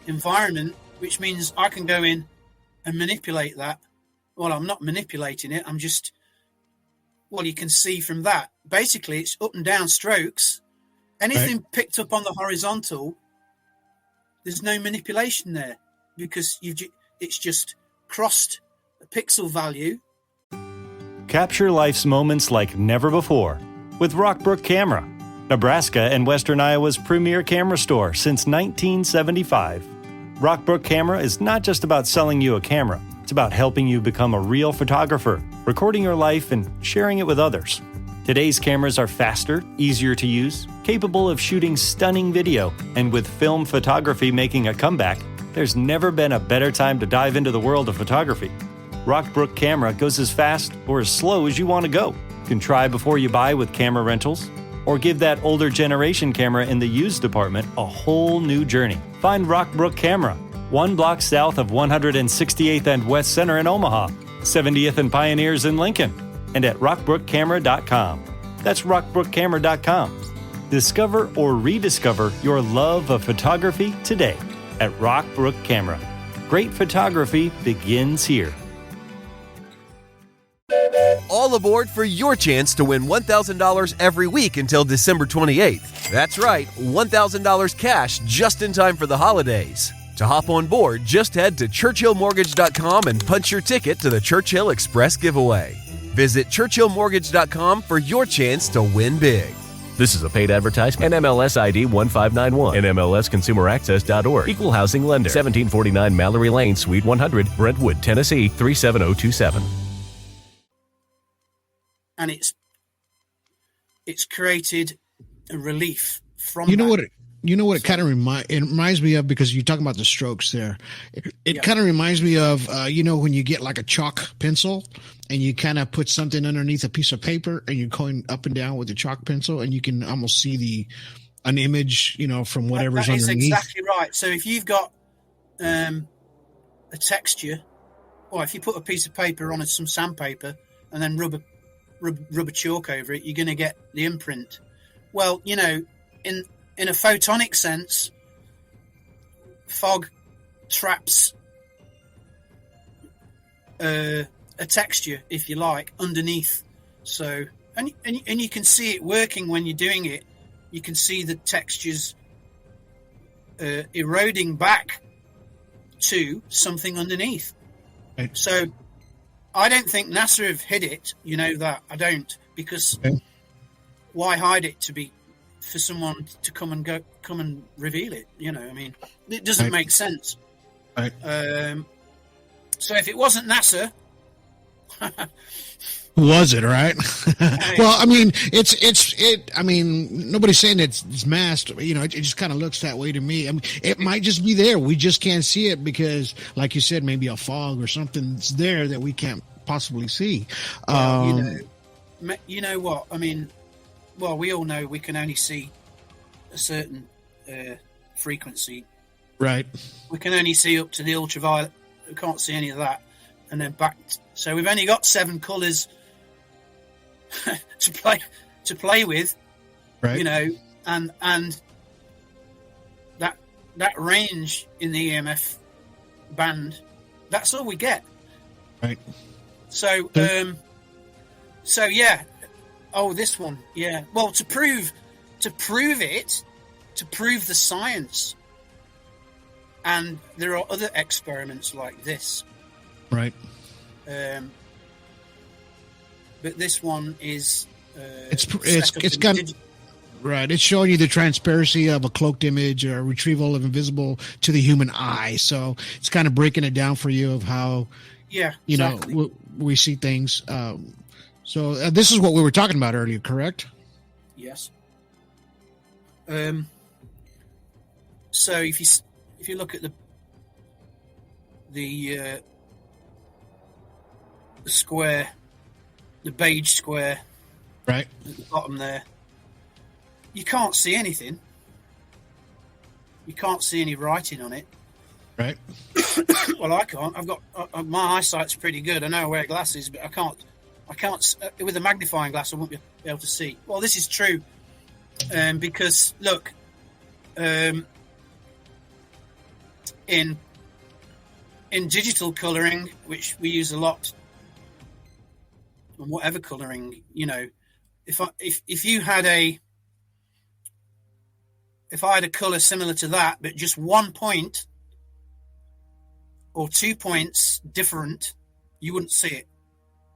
[SPEAKER 9] environment, which means I can go in and manipulate that. Well, I'm not manipulating it. I'm just, well, you can see from that. Basically, it's up and down strokes. Anything picked up on the horizontal, there's no manipulation there because it's just crossed a pixel value.
[SPEAKER 1] Capture life's moments like never before with Rockbrook Camera, Nebraska and Western Iowa's premier camera store since 1975. Rockbrook Camera is not just about selling you a camera. It's about helping you become a real photographer, recording your life and sharing it with others. Today's cameras are faster, easier to use, capable of shooting stunning video, and with film photography making a comeback, there's never been a better time to dive into the world of photography. Rockbrook Camera goes as fast or as slow as you want to go. You can try before you buy with camera rentals, or give that older generation camera in the used department a whole new journey. Find Rockbrook Camera, 1 block south of 168th and West Center in Omaha, 70th and Pioneers in Lincoln, and at rockbrookcamera.com. That's rockbrookcamera.com. Discover or rediscover your love of photography today at Rockbrook Camera. Great photography begins here.
[SPEAKER 11] All aboard for your chance to win $1,000 every week until December 28th. That's right, $1,000 cash just in time for the holidays. To hop on board, just head to churchillmortgage.com and punch your ticket to the Churchill Express giveaway. Visit churchillmortgage.com for your chance to win big.
[SPEAKER 12] This is a paid advertisement. NMLS ID 1591. NMLSConsumerAccess.org. Equal housing lender. 1749 Mallory Lane, Suite 100, Brentwood, Tennessee 37027.
[SPEAKER 9] And it's created a relief from
[SPEAKER 8] you know
[SPEAKER 9] that.
[SPEAKER 8] You know what it kind of reminds me of, because you're talking about the strokes there. It kind of reminds me of, when you get like a chalk pencil and you kind of put something underneath a piece of paper and you're going up and down with the chalk pencil and you can almost see an image, from whatever's underneath.
[SPEAKER 9] That is exactly right. So if you've got a texture, or if you put a piece of paper on some sandpaper and then rub a chalk over it, you're going to get the imprint. Well, in a photonic sense, fog traps a texture, if you like, underneath. So, and you can see it working when you're doing it. You can see the textures eroding back to something underneath.
[SPEAKER 8] Right.
[SPEAKER 9] So, I don't think NASA have hid it. You know that. I don't, because why hide it for someone to come and reveal it? It doesn't make sense.
[SPEAKER 8] Right.
[SPEAKER 9] So if it wasn't NASA,
[SPEAKER 8] who was it, right? Well, I mean, nobody's saying it's masked. It just kind of looks that way to me. I mean, it might just be there. We just can't see it because, like you said, maybe a fog or something's there that we can't possibly see.
[SPEAKER 9] You know what? I mean, well, we all know we can only see a certain frequency.
[SPEAKER 8] Right.
[SPEAKER 9] We can only see up to the ultraviolet. We can't see any of that. And then back. So we've only got 7 colours to play with.
[SPEAKER 8] Right.
[SPEAKER 9] And that range in the EMF band, that's all we get.
[SPEAKER 8] Right.
[SPEAKER 9] So yeah. Oh, this one, yeah. Well, to prove the science, and there are other experiments like this.
[SPEAKER 8] Right.
[SPEAKER 9] But this one is
[SPEAKER 8] it's got right. It's showing you the transparency of a cloaked image or a retrieval of invisible to the human eye. So it's kind of breaking it down for you of how
[SPEAKER 9] exactly.
[SPEAKER 8] We see things. So this is what we were talking about earlier, correct?
[SPEAKER 9] Yes. So if you look at the square, the beige square,
[SPEAKER 8] right
[SPEAKER 9] at the bottom there, you can't see anything. You can't see any writing on it.
[SPEAKER 8] Right.
[SPEAKER 9] Well, I can't. I've got my eyesight's pretty good. I know I wear glasses, but I can't with a magnifying glass. I won't be able to see. Well, this is true, because look, in digital coloring, which we use a lot, and whatever coloring, if I had a color similar to that, but just 1 point or 2 points different, you wouldn't see it.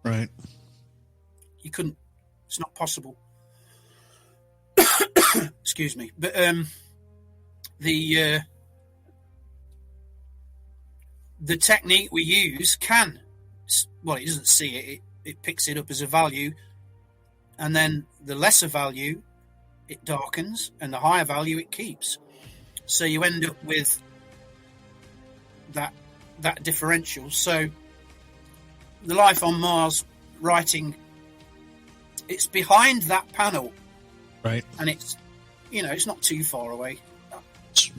[SPEAKER 8] Right.
[SPEAKER 9] You couldn't. It's not possible. Excuse me. But the technique we use it doesn't see it. It picks it up as a value, and then the lesser value it darkens, and the higher value it keeps. So you end up with that differential. So the life on Mars writing, it's behind that panel,
[SPEAKER 8] right?
[SPEAKER 9] And it's not too far away.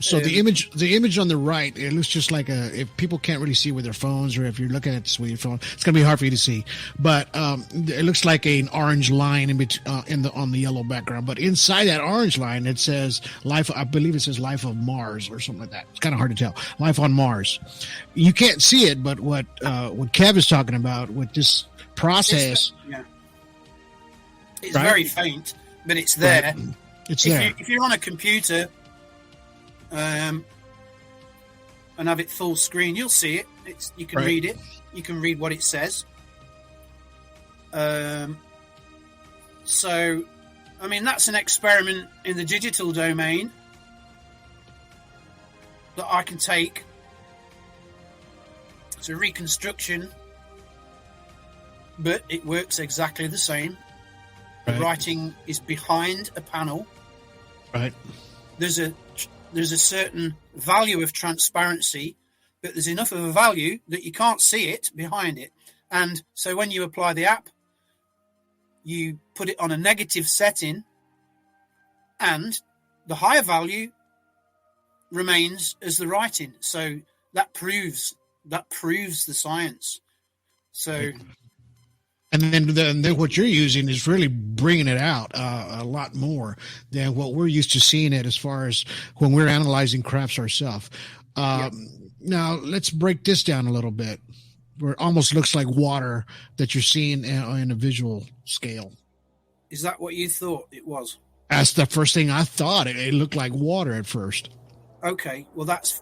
[SPEAKER 8] So the image on the right, it looks just like if people can't really see with their phones, or if you're looking at this with your phone, it's going to be hard for you to see. But it looks like an orange line on the yellow background. But inside that orange line, it says life. I believe it says life of Mars or something like that. It's kind of hard to tell. Life on Mars. You can't see it, but what Kev is talking about with this process,
[SPEAKER 9] it's very faint, but it's there.
[SPEAKER 8] Right. It's there.
[SPEAKER 9] If you're on a computer. And have it full screen, you'll see it. You can read it. You can read what it says. So, I mean, that's an experiment in the digital domain that I can take. It's a reconstruction, but it works exactly the same. The writing is behind a panel.
[SPEAKER 8] Right.
[SPEAKER 9] there's a certain value of transparency, but there's enough of a value that you can't see it behind it. And so when you apply the app, you put it on a negative setting, and the higher value remains as the writing. So that proves the science. So,
[SPEAKER 8] and then what you're using is really bringing it out a lot more than what we're used to seeing it as far as when we're analyzing crafts ourselves. Now let's break this down a little bit, where it almost looks like water that you're seeing in a visual scale.
[SPEAKER 9] Is that what you thought it was?
[SPEAKER 8] That's the first thing I thought. It looked like water at first.
[SPEAKER 9] Okay, well that's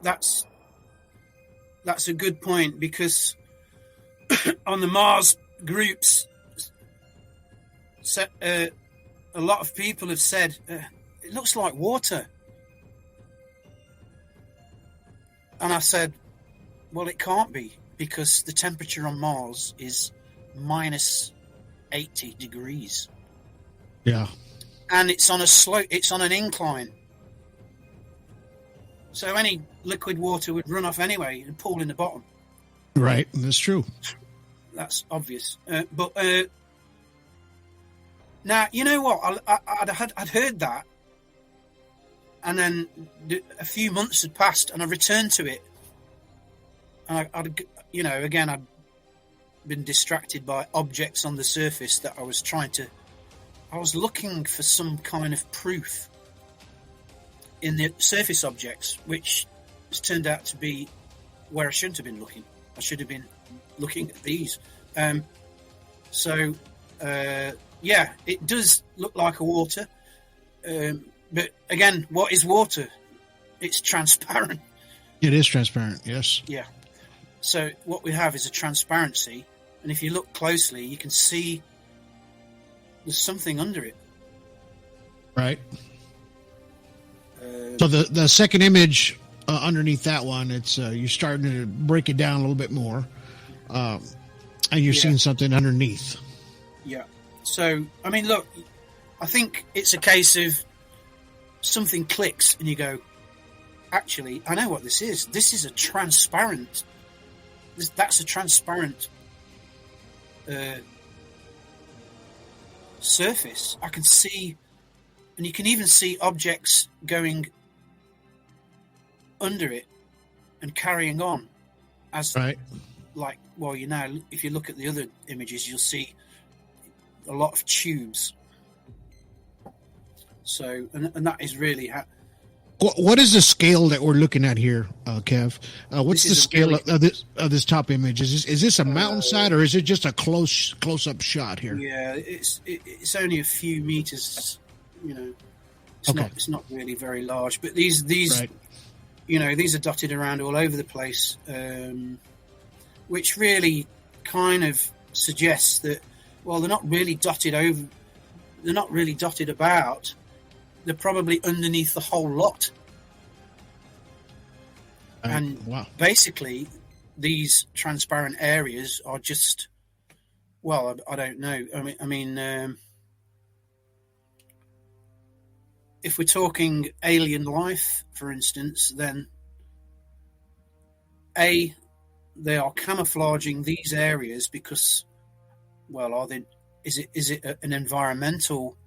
[SPEAKER 9] a good point, because on the Mars groups, a lot of people have said it looks like water, and I said, well, it can't be, because the temperature on Mars is minus 80 degrees.
[SPEAKER 8] Yeah.
[SPEAKER 9] And it's on a slope, it's on an incline. So any liquid water would run off anyway and pool in the bottom.
[SPEAKER 8] Right, that's true.
[SPEAKER 9] That's obvious. But now, you know what? I'd heard that. And then a few months had passed, and I returned to it. And I'd been distracted by objects on the surface that I was looking for some kind of proof in the surface objects, which has turned out to be where I shouldn't have been looking. I should have been looking at these. It does look like a water. But again, what is water? It's transparent.
[SPEAKER 8] It is transparent, yes.
[SPEAKER 9] Yeah. So what we have is a transparency, and if you look closely, you can see there's something under it.
[SPEAKER 8] Right. So the second image underneath that one, it's you're starting to break it down a little bit more, and you're seeing something underneath.
[SPEAKER 9] Yeah. So I mean, look, I think it's a case of something clicks, and you go, actually, I know what this is. This is a transparent. That's a transparent surface. I can see, and you can even see objects going under it and carrying on as
[SPEAKER 8] right.
[SPEAKER 9] Like, well, if you look at the other images, you'll see a lot of tubes. So, and that is really
[SPEAKER 8] what is the scale that we're looking at here, Kev? What's the scale of this top image? Is this a mountainside, or is it just a close up shot here?
[SPEAKER 9] Yeah, it's only a few meters. It's not really very large. But these right. These are dotted around all over the place, which really kind of suggests that, well, they're not really dotted over. They're not really dotted about. They're probably underneath the whole lot. And basically, these transparent areas are just, well, I don't know. I mean, if we're talking alien life, for instance, then they are camouflaging these areas because, well, is it an environmental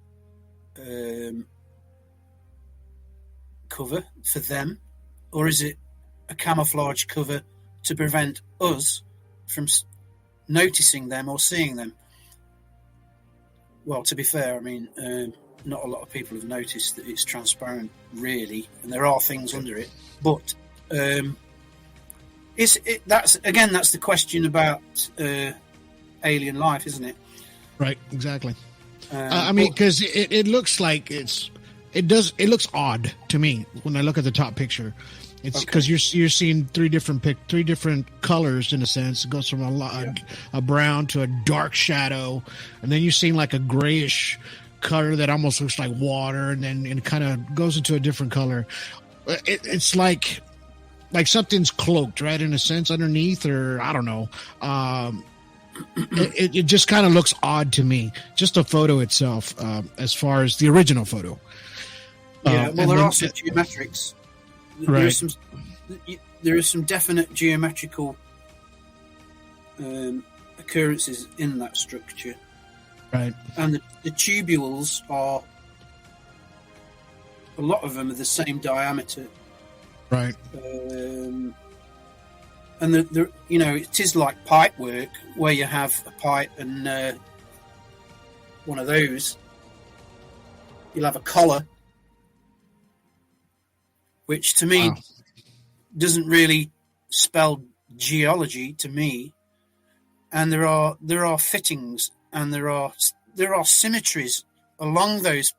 [SPEAKER 9] cover for them, or is it a camouflage cover to prevent us from noticing them or seeing them? Well, to be fair, I mean, not a lot of people have noticed that it's transparent, really, and there are things under it. But that's the question about alien life, isn't it?
[SPEAKER 8] Right, exactly. I mean, because it looks like it looks odd to me when I look at the top picture. It's because you're seeing three different colors in a sense. It goes from a brown to a dark shadow, and then you're seeing like a grayish color that almost looks like water, and then it kind of goes into a different color. It's like something's cloaked, right, in a sense underneath, or I don't know. It just kind of looks odd to me. Just the photo itself, as far as the original photo.
[SPEAKER 9] Yeah, well,
[SPEAKER 8] and
[SPEAKER 9] there
[SPEAKER 8] then-
[SPEAKER 9] are some geometrics.
[SPEAKER 8] Right.
[SPEAKER 9] There are some definite geometrical occurrences in that structure.
[SPEAKER 8] Right.
[SPEAKER 9] And the tubules are, a lot of them are the same diameter.
[SPEAKER 8] Right.
[SPEAKER 9] And it is like pipe work where you have a pipe and one of those. You'll have a collar, which to me doesn't really spell geology to me. And there are fittings and there are symmetries along those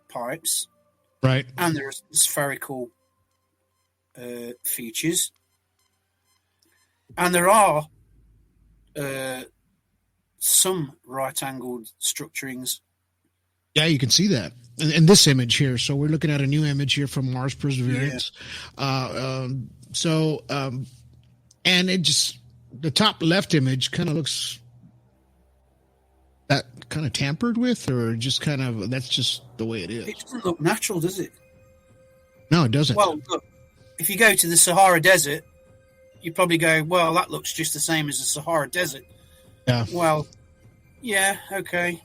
[SPEAKER 9] pipes.
[SPEAKER 8] Right.
[SPEAKER 9] And there are spherical features. And there are some right-angled structurings.
[SPEAKER 8] Yeah, you can see that in this image here. So we're looking at a new image here from Mars Perseverance. Yeah. And it just, the top left image kind of looks that kind of tampered with, or just kind of, that's just the way it is.
[SPEAKER 9] It doesn't look natural, does it?
[SPEAKER 8] No, it doesn't.
[SPEAKER 9] Well, look, if you go to the Sahara Desert, you probably go, well, that looks just the same as the Sahara Desert.
[SPEAKER 8] Yeah.
[SPEAKER 9] Well, yeah, okay.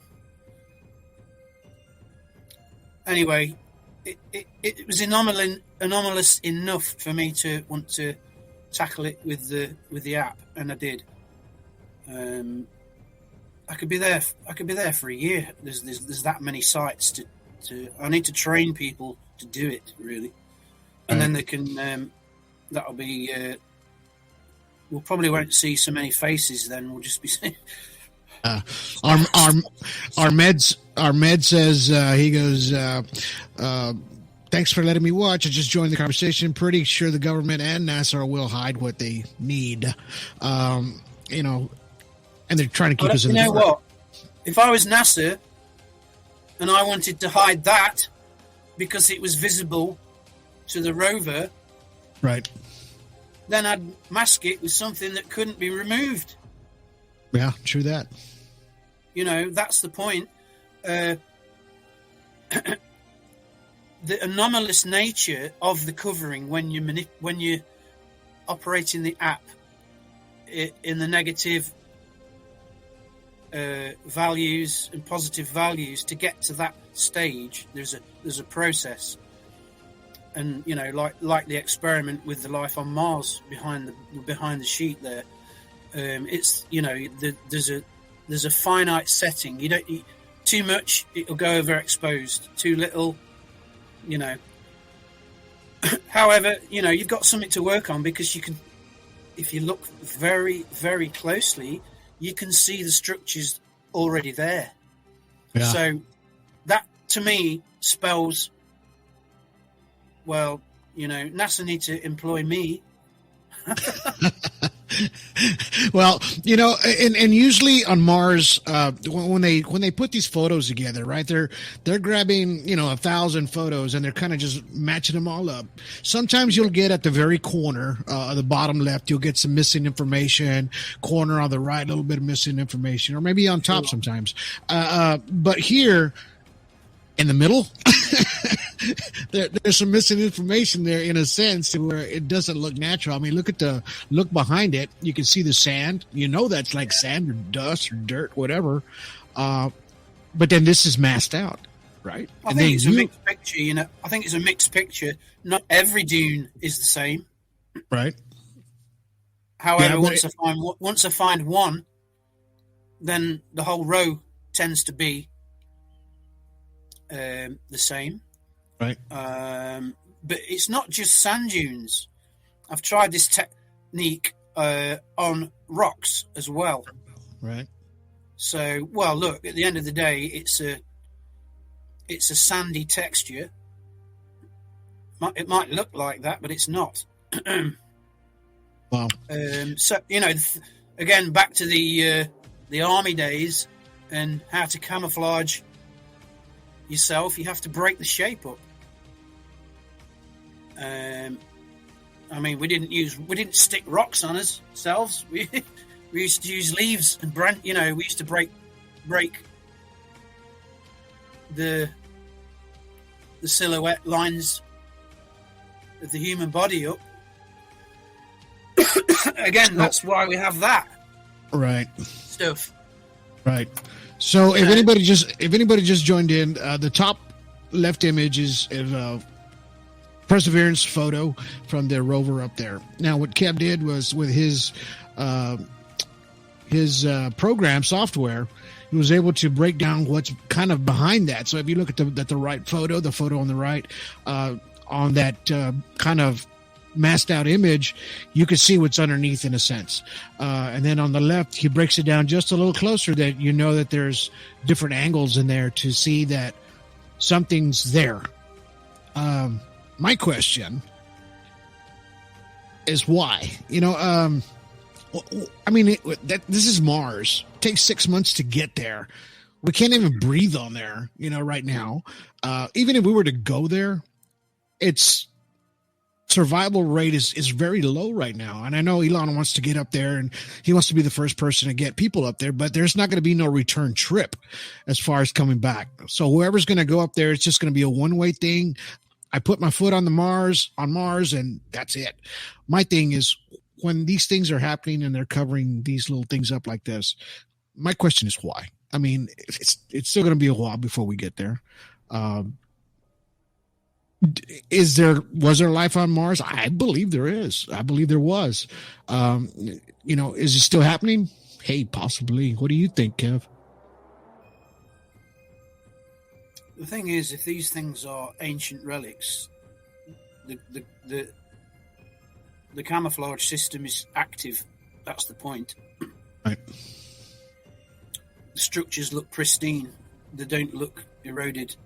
[SPEAKER 9] Anyway, it was anomalous enough for me to want to tackle it with the app, and I did. I could be there for a year. There's that many sites to. I need to train people to do it, really, and then they can. That'll be. We probably won't see so many faces. Then we'll just be seeing.
[SPEAKER 8] Our med says he goes. Thanks for letting me watch. I just joined the conversation. Pretty sure the government and NASA will hide what they need. And they're trying to keep us in the.
[SPEAKER 9] You know what? If I was NASA and I wanted to hide that because it was visible to the rover,
[SPEAKER 8] right?
[SPEAKER 9] Then I'd mask it with something that couldn't be removed.
[SPEAKER 8] Yeah, true that.
[SPEAKER 9] That's the point. The anomalous nature of the covering when you're operating the app in the negative values and positive values, to get to that stage, there's a process. And like the experiment with the life on Mars behind the sheet there, it's there's a finite setting. You don't eat too much, it'll go overexposed. Too little, However, you've got something to work on, because you can, if you look very, very closely, you can see the structures already there.
[SPEAKER 8] Yeah.
[SPEAKER 9] So that, to me, spells, well, NASA need to employ me.
[SPEAKER 8] Well, and usually on Mars, when they put these photos together, right? They're grabbing 1,000 photos and they're kind of just matching them all up. Sometimes you'll get at the very corner, the bottom left, you'll get some missing information. Corner on the right, a little bit of missing information, or maybe on top sometimes. But here in the middle, there's some missing information there, in a sense, where it doesn't look natural. I mean, look behind it. You can see the sand. That's like sand or dust or dirt, whatever. But then this is masked out, right?
[SPEAKER 9] I think it's a mixed picture. I think it's a mixed picture. Not every dune is the same,
[SPEAKER 8] right?
[SPEAKER 9] However, once I find one, then the whole row tends to be the same.
[SPEAKER 8] Right.
[SPEAKER 9] But it's not just sand dunes. I've tried this technique on rocks as well.
[SPEAKER 8] Right.
[SPEAKER 9] So, well, look, at the end of the day, it's a sandy texture. It might look like that, but it's not.
[SPEAKER 8] Wow.
[SPEAKER 9] So, again, back to the army days and how to camouflage yourself, you have to break the shape up. We didn't stick rocks on ourselves. We used to use leaves and we used to break the the silhouette lines of the human body up. Again, that's why we have that
[SPEAKER 8] Right.
[SPEAKER 9] stuff.
[SPEAKER 8] Right. So if anybody just joined in, the top left image is a Perseverance photo from their rover up there. Now, what Kev did was with his program software, he was able to break down what's kind of behind that. So if you look at the right photo, the photo on the right, on that kind of masked out image, you can see what's underneath in a sense. And then on the left, he breaks it down just a little closer that you know that there's different angles in there to see that something's there. My question is why? I mean, this is Mars. It takes 6 months to get there. We can't even breathe on there, right now. Even if we were to go there, its survival rate is very low right now. And I know Elon wants to get up there and he wants to be the first person to get people up there, but there's not going to be no return trip as far as coming back. So whoever's going to go up there, it's just going to be a one-way thing. I put my foot on Mars, and that's it. My thing is, when these things are happening and they're covering these little things up like this, my question is why? I mean, it's still going to be a while before we get there. Was there life on Mars? I believe there is. I believe there was. Is it still happening? Hey, possibly. What do you think, Kev?
[SPEAKER 9] The thing is, if these things are ancient relics, the camouflage system is active. That's the point.
[SPEAKER 8] Right.
[SPEAKER 9] The structures look pristine. They don't look eroded.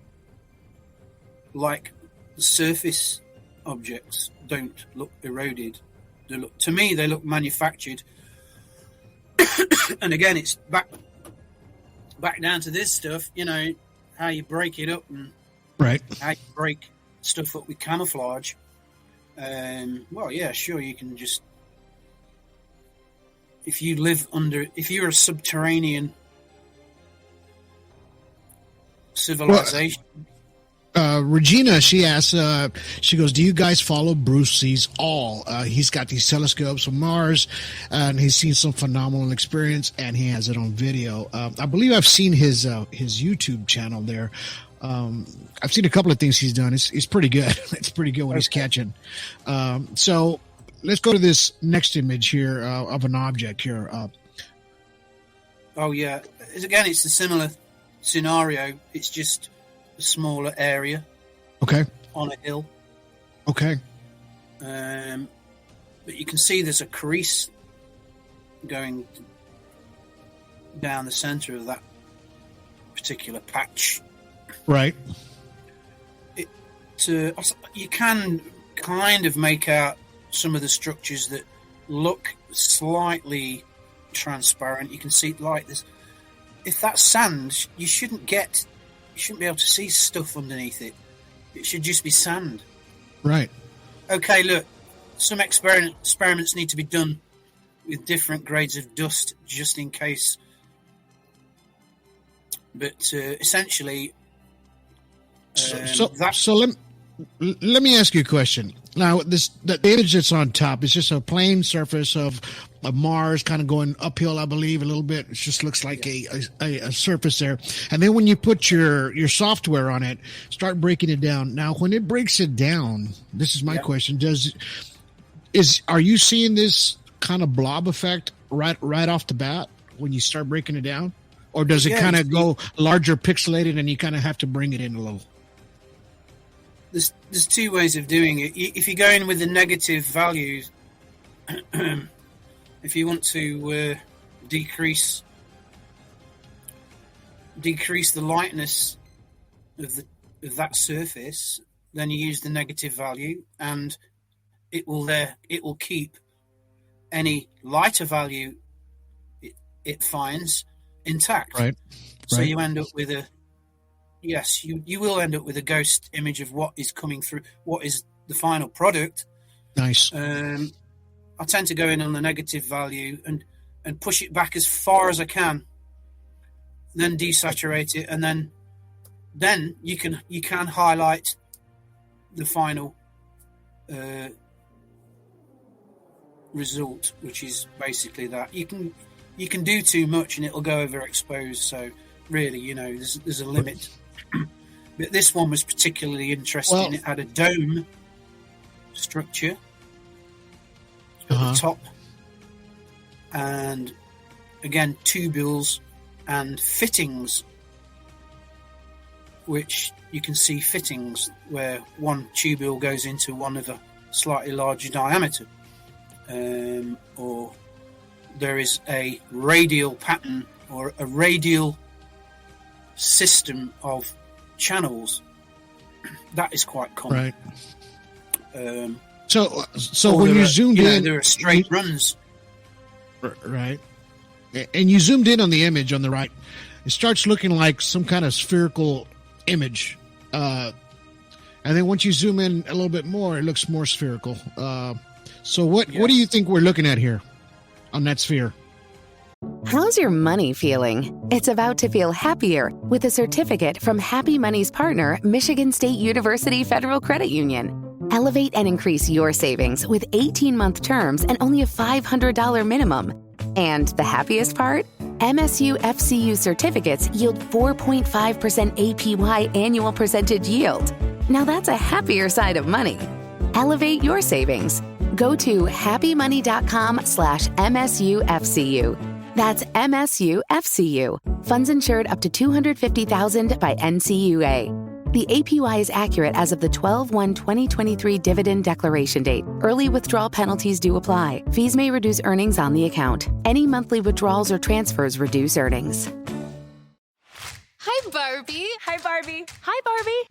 [SPEAKER 9] Like the surface objects don't look eroded. To me, they look manufactured. And again, it's back down to this stuff, how you break it up and
[SPEAKER 8] right.
[SPEAKER 9] How you break stuff up with camouflage. Well, yeah, sure, you can just, if you're a subterranean civilization.
[SPEAKER 8] Regina, she asks, she goes, do you guys follow Bruce Sees All? He's got these telescopes on Mars, and he's seen some phenomenal experience, and he has it on video. I believe I've seen his YouTube channel there. I've seen a couple of things he's done. It's pretty good. It's pretty good when he's catching. So let's go to this next image here of an object here.
[SPEAKER 9] Oh, yeah. Again, it's a similar scenario. It's just a smaller area.
[SPEAKER 8] Okay.
[SPEAKER 9] On a hill.
[SPEAKER 8] Okay.
[SPEAKER 9] But you can see there's a crease going down the center of that particular patch.
[SPEAKER 8] Right.
[SPEAKER 9] You can kind of make out some of the structures that look slightly transparent. You can see like this. If that's sand, you shouldn't be able to see stuff underneath it. It should just be sand.
[SPEAKER 8] Right.
[SPEAKER 9] Okay, look, some experiments need to be done with different grades of dust just in case. But essentially,
[SPEAKER 8] so let me ask you a question. Now, the image that's on top is just a plain surface of Mars, kind of going uphill, I believe, a little bit. It just looks like a surface there. And then when you put your software on it, start breaking it down. Now, when it breaks it down, this is my question: are you seeing this kind of blob effect right off the bat when you start breaking it down, or does it kind of go larger, pixelated, and you kind of have to bring it in a little?
[SPEAKER 9] There's two ways of doing it. If you go in with the negative values, if you want to decrease the lightness of that surface, then you use the negative value, and it will keep any lighter value it finds intact.
[SPEAKER 8] Right.
[SPEAKER 9] So you end up with you will end up with a ghost image of what is coming through, what is the final product.
[SPEAKER 8] Nice.
[SPEAKER 9] I tend to go in on the negative value and push it back as far as I can, then desaturate it, and then you can highlight the final result, which is basically that you can do too much and it'll go overexposed. So really, there's a limit. But this one was particularly interesting.
[SPEAKER 8] Well,
[SPEAKER 9] it had a dome structure at the top, and again tubules and fittings, which you can see fittings where one tubule goes into one of a slightly larger diameter, or there is a radial pattern or a radial system of channels. That is quite common.
[SPEAKER 8] Right. So when you zoomed in,
[SPEAKER 9] there are straight runs.
[SPEAKER 8] Right. And you zoomed in on the image on the right, it starts looking like some kind of spherical image. And then once you zoom in a little bit more, it looks more spherical. So what do you think we're looking at here on that sphere?
[SPEAKER 13] How's your money feeling? It's about to feel happier with a certificate from Happy Money's partner, Michigan State University Federal Credit Union. Elevate and increase your savings with 18-month terms and only a $500 minimum. And the happiest part? MSU FCU certificates yield 4.5% APY annual percentage yield. Now that's a happier side of money. Elevate your savings. Go to happymoney.com/MSUFCU. That's MSUFCU. Funds insured up to $250,000 by NCUA. The APY is accurate as of the 12/1/2023 dividend declaration date. Early withdrawal penalties do apply. Fees may reduce earnings on the account. Any monthly withdrawals or transfers reduce earnings.
[SPEAKER 14] Hi, Barbie.
[SPEAKER 15] Hi, Barbie.
[SPEAKER 14] Hi, Barbie.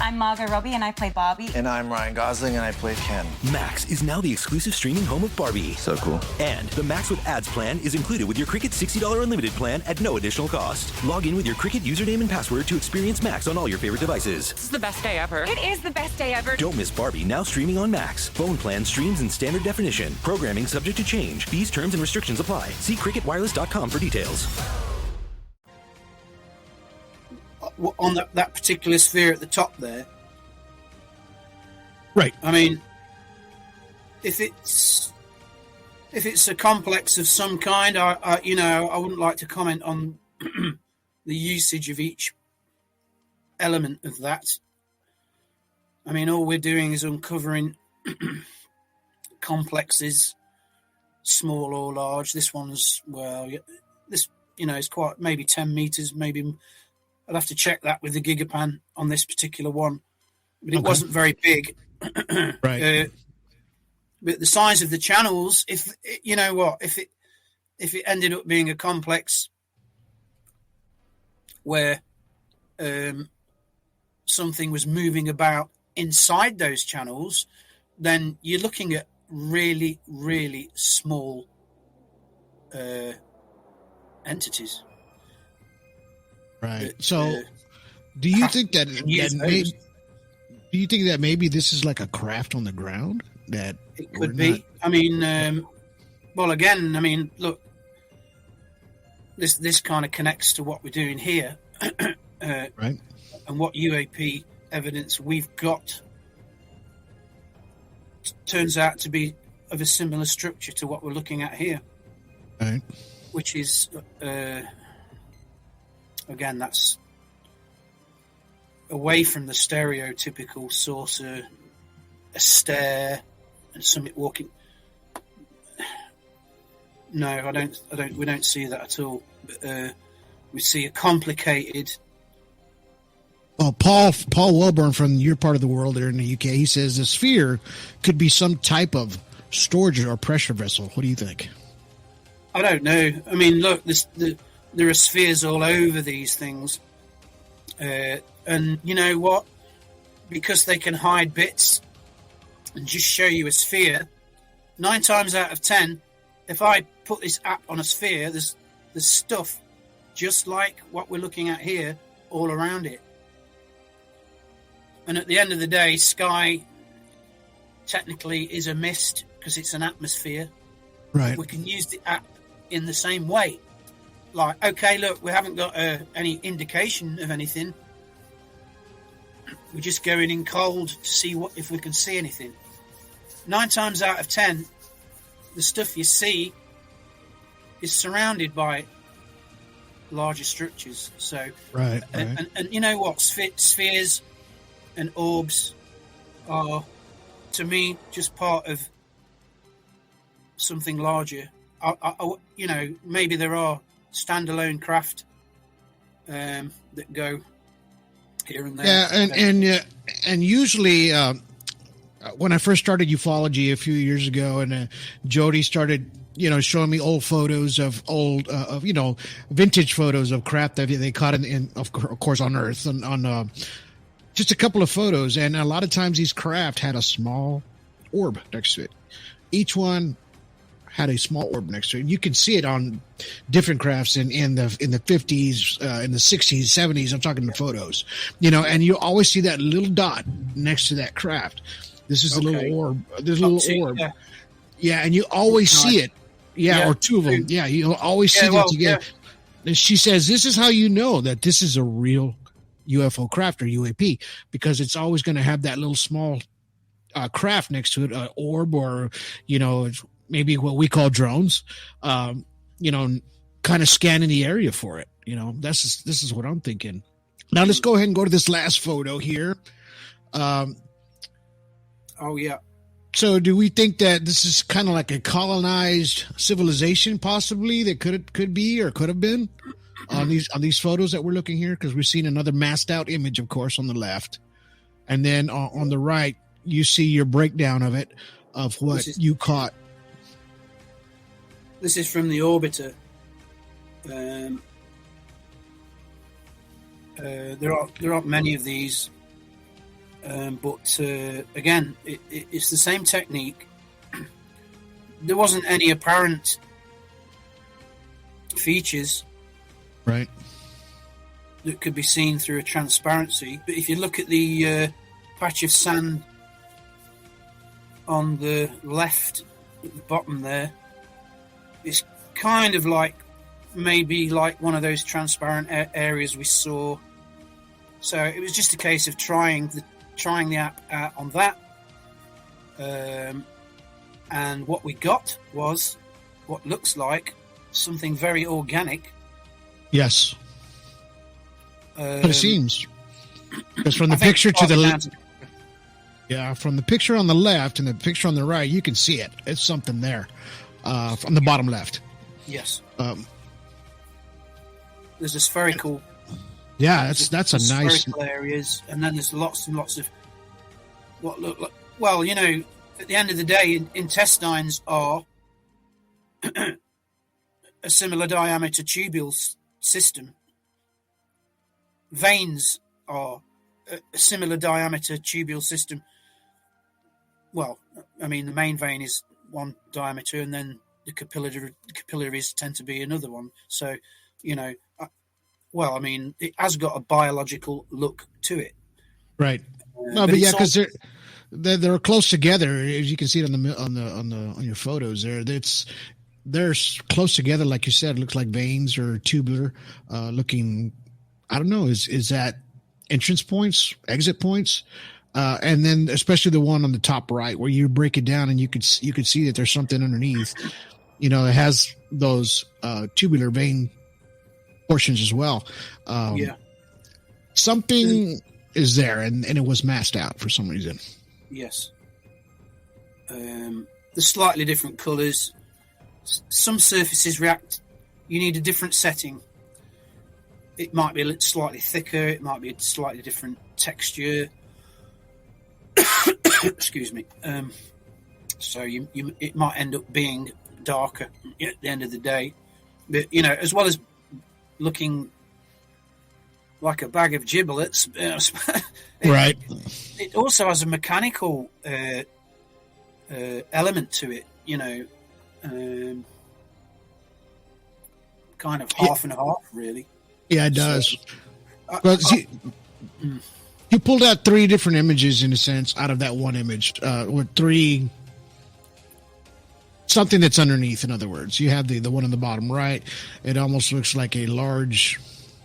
[SPEAKER 15] I'm Margot Robbie, and I play Barbie.
[SPEAKER 16] And I'm Ryan Gosling, and I play Ken.
[SPEAKER 17] Max is now the exclusive streaming home of Barbie.
[SPEAKER 16] So cool.
[SPEAKER 17] And the Max with Ads plan is included with your Cricket $60 unlimited plan at no additional cost. Log in with your Cricket username and password to experience Max on all your favorite devices.
[SPEAKER 15] This is the best day ever. It is the best day ever.
[SPEAKER 17] Don't miss Barbie, now streaming on Max. Phone plan streams in standard definition. Programming subject to change. Fees, terms, and restrictions apply. See cricketwireless.com for details.
[SPEAKER 9] On that particular sphere at the top there.
[SPEAKER 8] Right.
[SPEAKER 9] I mean, if it's a complex of some kind, I wouldn't like to comment on the usage of each element of that. I mean, all we're doing is uncovering complexes, small or large. This one's, it's quite, maybe 10 meters, maybe. I'll have to check that with the gigapan on this particular one, but it wasn't very big.
[SPEAKER 8] Right.
[SPEAKER 9] But the size of the channels, if it ended up being a complex where something was moving about inside those channels, then you're looking at really, really small entities.
[SPEAKER 8] Right. So, do you think that maybe this is like a craft on the ground? That
[SPEAKER 9] it could be. I mean, look, this kind of connects to what we're doing here,
[SPEAKER 8] right?
[SPEAKER 9] And what UAP evidence we've got turns out to be of a similar structure to what we're looking at here,
[SPEAKER 8] right?
[SPEAKER 9] Which is. Again, that's away from the stereotypical saucer, a stair, and something walking. No, I don't. We don't see that at all. We see a complicated.
[SPEAKER 8] Well, Paul Welborn from your part of the world there in the UK, he says the sphere could be some type of storage or pressure vessel. What do you think?
[SPEAKER 9] I don't know. I mean, look, there are spheres all over these things. And you know what? Because they can hide bits and just show you a sphere, 9 times out of 10, if I put this app on a sphere, there's stuff just like what we're looking at here all around it. And at the end of the day, sky technically is a mist because it's an atmosphere.
[SPEAKER 8] Right.
[SPEAKER 9] We can use the app in the same way. Like, okay, look, we haven't got any indication of anything, we're just going in cold to see if we can see anything. 9 times out of 10, the stuff you see is surrounded by larger structures. So,
[SPEAKER 8] right.
[SPEAKER 9] And you know what? Spheres and orbs are, to me, just part of something larger. You know, maybe there are standalone craft that go here and there.
[SPEAKER 8] Yeah, and usually when I first started ufology a few years ago, and Jody started, showing me old photos of vintage photos of craft that they caught in of course on Earth, and on just a couple of photos, and a lot of times these craft had a small orb next to it. Each one had a small orb next to it. You can see it on different crafts in the 50s, in the 60s, 70s. I'm talking the photos, and you always see that little dot next to that craft. This is a little orb. There's a little orb. Yeah, and you always see it. Yeah, or two of them. Yeah, you always see them together. Yeah. And she says, this is how you know that this is a real UFO craft or UAP, because it's always going to have that little small craft next to it, orb, or, maybe what we call drones, kind of scanning the area for it. This is what I'm thinking. Now let's go ahead and go to this last photo here.
[SPEAKER 9] Oh yeah.
[SPEAKER 8] So do we think that this is kind of like a colonized civilization, possibly, that could be or could have been on these photos that we're looking here? Because we're seeing another masked out image, of course, on the left, and then on the right you see your breakdown of it, of what you caught.
[SPEAKER 9] This is from the orbiter. There aren't many of these, but again, it's the same technique. There wasn't any apparent features,
[SPEAKER 8] right,
[SPEAKER 9] that could be seen through a transparency. But if you look at the patch of sand on the left at the bottom there, it's kind of like maybe like one of those transparent areas we saw. So it was just a case of trying the app out on that, and what we got was what looks like something very organic.
[SPEAKER 8] Yes, but it seems, because from the picture to the left, from the picture on the left and the picture on the right, you can see it. It's something there, from the bottom left.
[SPEAKER 9] Yes. There's a spherical.
[SPEAKER 8] Yeah, that's a nice
[SPEAKER 9] areas, and then there's lots and lots of what look like. Well, at the end of the day, intestines are a similar diameter tubule system. Veins are a similar diameter tubule system. Well, I mean, the main vein is one diameter, and then the capillaries tend to be another one. So, well, I mean, it has got a biological look to it,
[SPEAKER 8] right? No, but yeah, because they're close together, as you can see it on your photos. They're close together, like you said. It looks like veins or tubular looking. I don't know. Is that entrance points, exit points? And then especially the one on the top right, where you break it down and you could see that there's something underneath. It has those tubular vein portions as well. Something is there, and it was masked out for some reason.
[SPEAKER 9] Yes. The slightly different colors. Some surfaces react. You need a different setting. It might be a little slightly thicker. It might be a slightly different texture. Excuse me. So it might end up being darker at the end of the day. But as well as looking like a bag of giblets,
[SPEAKER 8] right?
[SPEAKER 9] It also has a mechanical element to it. Kind of half and half, really.
[SPEAKER 8] Yeah, it does. But you pulled out 3 different images, in a sense, out of that one image, with 3. Something that's underneath, in other words. You have the one on the bottom right. It almost looks like a large,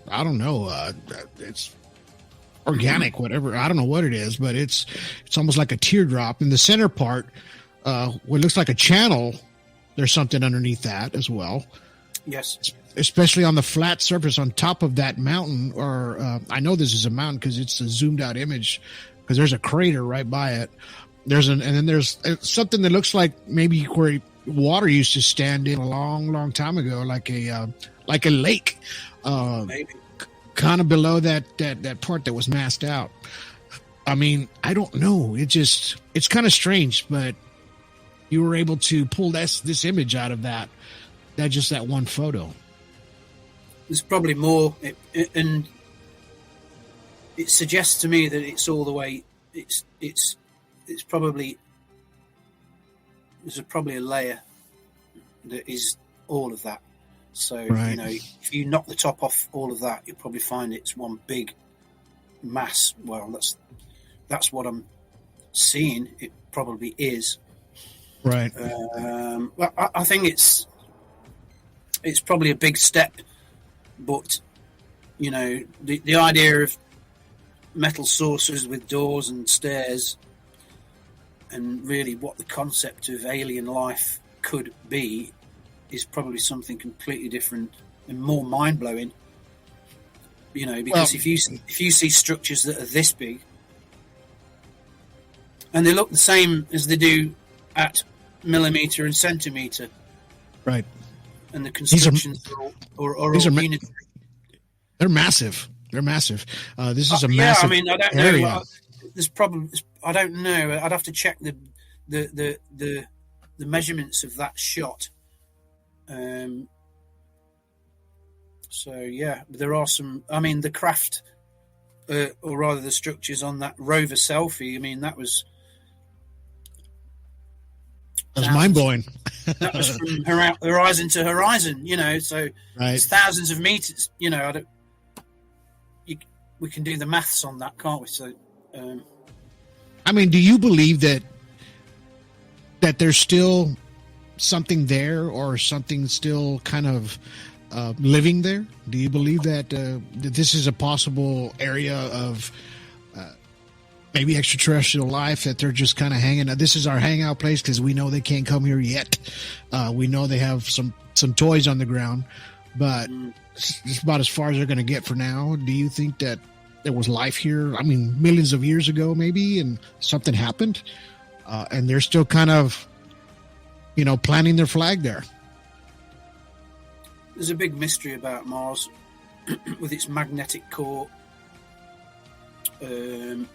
[SPEAKER 8] I don't know, it's organic, whatever. I don't know what it is, but it's almost like a teardrop. In the center part, what looks like a channel, there's something underneath that as well.
[SPEAKER 9] Yes.
[SPEAKER 8] Especially on the flat surface on top of that mountain, or I know this is a mountain because it's a zoomed out image, because there's a crater right by it. And then there's something that looks like maybe where water used to stand in a long, long time ago, like a lake,
[SPEAKER 9] Maybe.
[SPEAKER 8] kind of below that part that was masked out. I mean, I don't know. It's kind of strange, but you were able to pull this image out of that one photo.
[SPEAKER 9] There's probably more, and it suggests to me that it's all the way. It's probably there's probably a layer that is all of that. So
[SPEAKER 8] right.
[SPEAKER 9] If you knock the top off all of that, you'll probably find it's one big mass. Well, that's what I'm seeing. It probably is.
[SPEAKER 8] Right.
[SPEAKER 9] I think it's probably a big step, but the idea of metal saucers with doors and stairs, and really what the concept of alien life could be, is probably something completely different and more mind-blowing. Because if you see structures that are this big, and they look the same as they do at millimeter and centimeter,
[SPEAKER 8] right?
[SPEAKER 9] And the constructions are unitary.
[SPEAKER 8] They're massive. They're massive. This is a
[SPEAKER 9] massive.
[SPEAKER 8] massive.
[SPEAKER 9] I mean, I don't
[SPEAKER 8] area.
[SPEAKER 9] know. There's problems. I don't know. I'd have to check the measurements of that shot. So yeah, there are some. I mean, the craft, or rather, the structures on that rover selfie. I mean, that was
[SPEAKER 8] mind blowing.
[SPEAKER 9] That was from horizon to horizon. So
[SPEAKER 8] right.
[SPEAKER 9] It's thousands of meters. We can do the maths on that, can't we? So,
[SPEAKER 8] I mean, do you believe that there's still something there, or something still kind of living there? Do you believe that this is a possible area of maybe extraterrestrial life, that they're just kind of hanging? This is our hangout place because we know they can't come here yet. We know they have some toys on the ground, but it's about as far as they're going to get for now. Do you think that there was life here? I mean, millions of years ago, maybe, and something happened, and they're still kind of, planting their flag there.
[SPEAKER 9] There's a big mystery about Mars with its magnetic core, its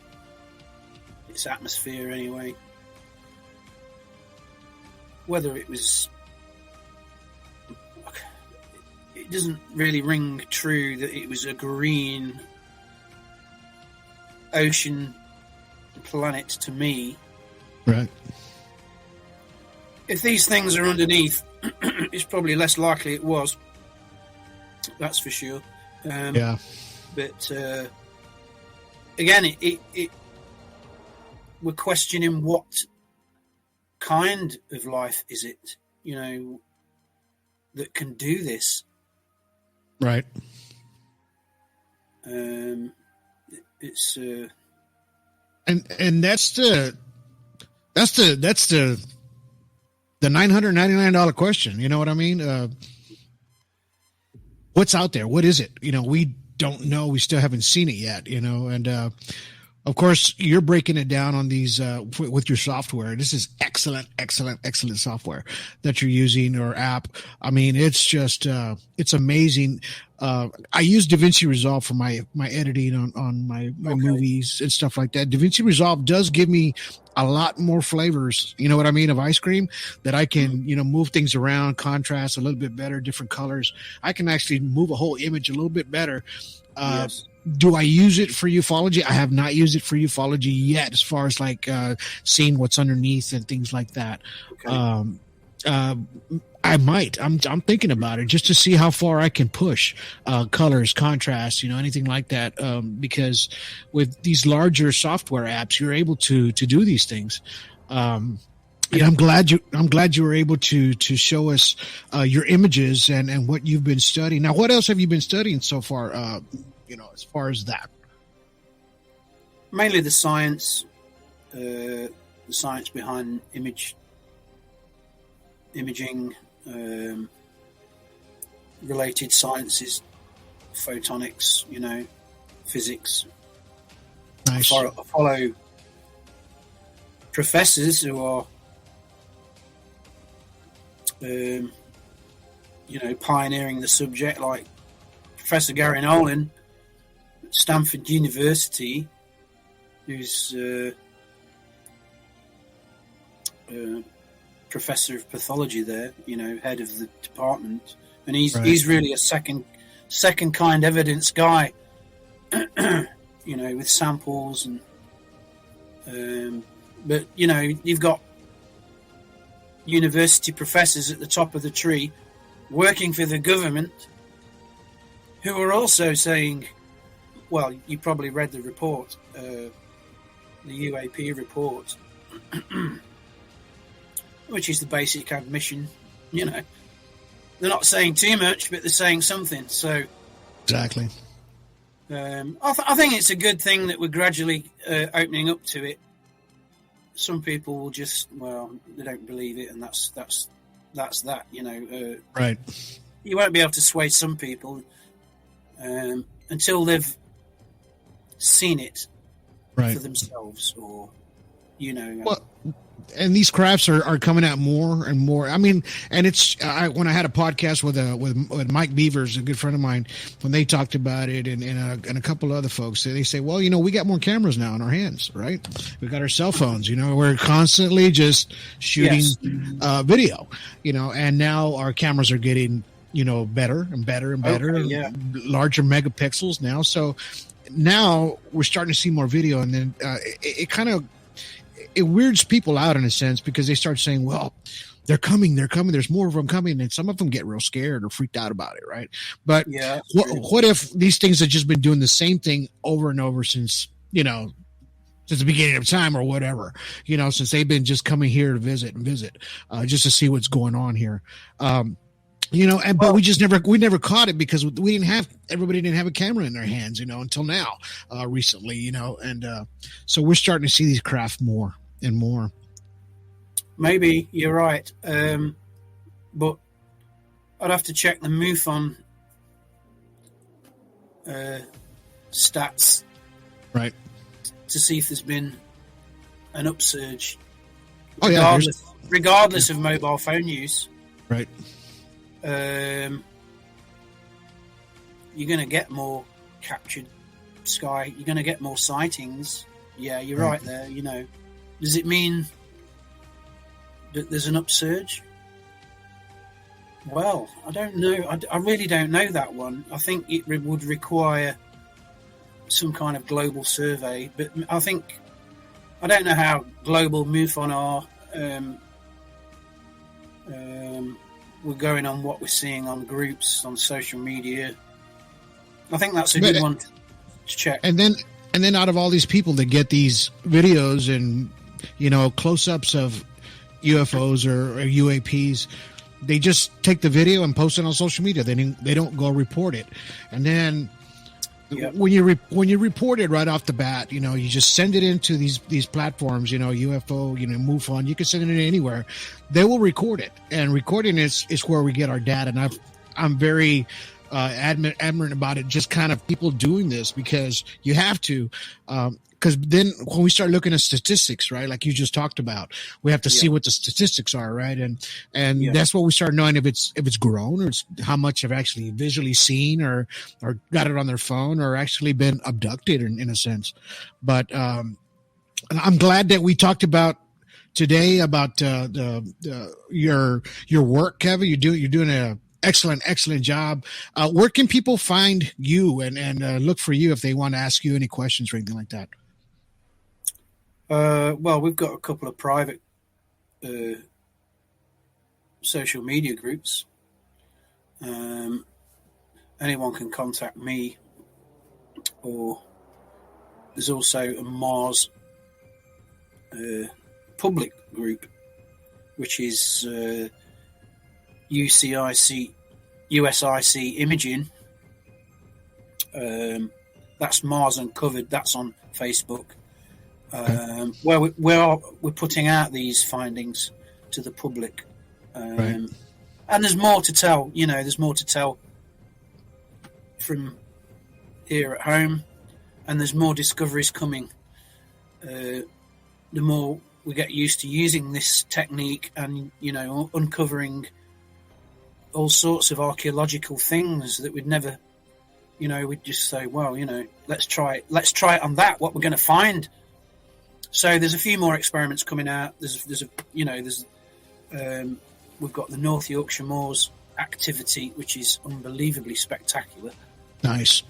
[SPEAKER 9] atmosphere anyway. Whether it doesn't really ring true that it was a green ocean planet to me.
[SPEAKER 8] Right.
[SPEAKER 9] If these things are underneath, it's probably less likely it was. That's for sure.
[SPEAKER 8] Yeah.
[SPEAKER 9] But again, we're questioning what kind of life is it, that can do this.
[SPEAKER 8] Right.
[SPEAKER 9] It's
[SPEAKER 8] and that's the $999 question. You know what I mean? What's out there? What is it? We don't know. We still haven't seen it yet. And of course, you're breaking it down on these with your software. This is excellent software that you're using, or app. I mean, it's just it's amazing. I use DaVinci Resolve for my editing on my movies and stuff like that. DaVinci Resolve does give me a lot more flavors, you know what I mean, of ice cream, that I can, move things around, contrast a little bit better, different colors. I can actually move a whole image a little bit better.
[SPEAKER 9] Yes.
[SPEAKER 8] Do I use it for ufology? I have not used it for ufology yet, as far as like seeing what's underneath and things like that.
[SPEAKER 9] Okay.
[SPEAKER 8] I might. I'm thinking about it just to see how far I can push colors, contrast, anything like that. Because with these larger software apps, you're able to do these things. And I'm glad you were able to show us your images and what you've been studying. Now, what else have you been studying so far? As far as that.
[SPEAKER 9] mainly the science behind imaging, related sciences, photonics, physics.
[SPEAKER 8] Nice.
[SPEAKER 9] I follow professors who are, pioneering the subject, like Professor Gary Nolan at Stanford University, who's professor of pathology there, head of the department, and he's really a second kind evidence guy, with samples and but you've got university professors at the top of the tree working for the government who are also saying, well, you probably read the report, the UAP report, which is the basic admission. They're not saying too much, but they're saying something. So
[SPEAKER 8] exactly.
[SPEAKER 9] I think it's a good thing that we're gradually opening up to it. Some people will just, they don't believe it, and that's that.
[SPEAKER 8] Right.
[SPEAKER 9] You won't be able to sway some people until they've seen it for themselves, or
[SPEAKER 8] Well, and these crafts are coming out more and more. I mean, and it's when I had a podcast with Mike Beavers, a good friend of mine, when they talked about it, and a couple of other folks, they say, well, we got more cameras now in our hands, right? We got our cell phones, we're constantly just shooting video, and now our cameras are getting better and better and better, larger megapixels now. So now we're starting to see more video, and then it kind of weirds people out in a sense, because they start saying, well, they're coming, there's more of them coming, and some of them get real scared or freaked out about it, right? But what if these things have just been doing the same thing over and over since the beginning of time, or whatever, since they've been just coming here to visit just to see what's going on here. But we never caught it because everybody didn't have a camera in their hands, until now, recently, and so we're starting to see these craft more and more.
[SPEAKER 9] Maybe you're right, but I'd have to check the MUFON stats,
[SPEAKER 8] right,
[SPEAKER 9] to see if there's been an upsurge. Regardless of mobile phone use,
[SPEAKER 8] right.
[SPEAKER 9] You're going to get more captured sky. You're going to get more sightings. Yeah, you're right there. Does it mean that there's an upsurge? Well, I don't know. I really don't know that one. I think it would require some kind of global survey. But I don't know how global MUFON are. We're going on what we're seeing on groups, on social media. I think that's a good one to check.
[SPEAKER 8] And then out of all these people that get these videos and close-ups of UFOs or UAPs, they just take the video and post it on social media. They don't go report it. And then when you report it right off the bat, you just send it into these platforms, UFO, MUFON. You can send it anywhere. They will record it, and recording is where we get our data. And I'm very adamant about it. Just kind of people doing this because you have to. Because then when we start looking at statistics, right, like you just talked about, we have to see what the statistics are, right, and that's what we start knowing if it's grown, or it's how much have actually visually seen or got it on their phone, or actually been abducted in a sense. But I'm glad that we talked about today about your work, Kevin. You're doing a excellent job. Where can people find you and look for you if they want to ask you any questions or anything like that?
[SPEAKER 9] Well, we've got a couple of private social media groups. Anyone can contact me, or there's also a Mars public group, which is USIC Imaging. That's Mars Uncovered. That's on Facebook. where we're putting out these findings to the public.
[SPEAKER 8] Right.
[SPEAKER 9] And there's more to tell. There's more to tell from here at home, and there's more discoveries coming. The more we get used to using this technique and, uncovering all sorts of archaeological things that we'd never, we'd just say, well, let's try it on that, what we're going to find. So there's a few more experiments coming out. We've got the North Yorkshire Moors activity, which is unbelievably spectacular.
[SPEAKER 8] Nice.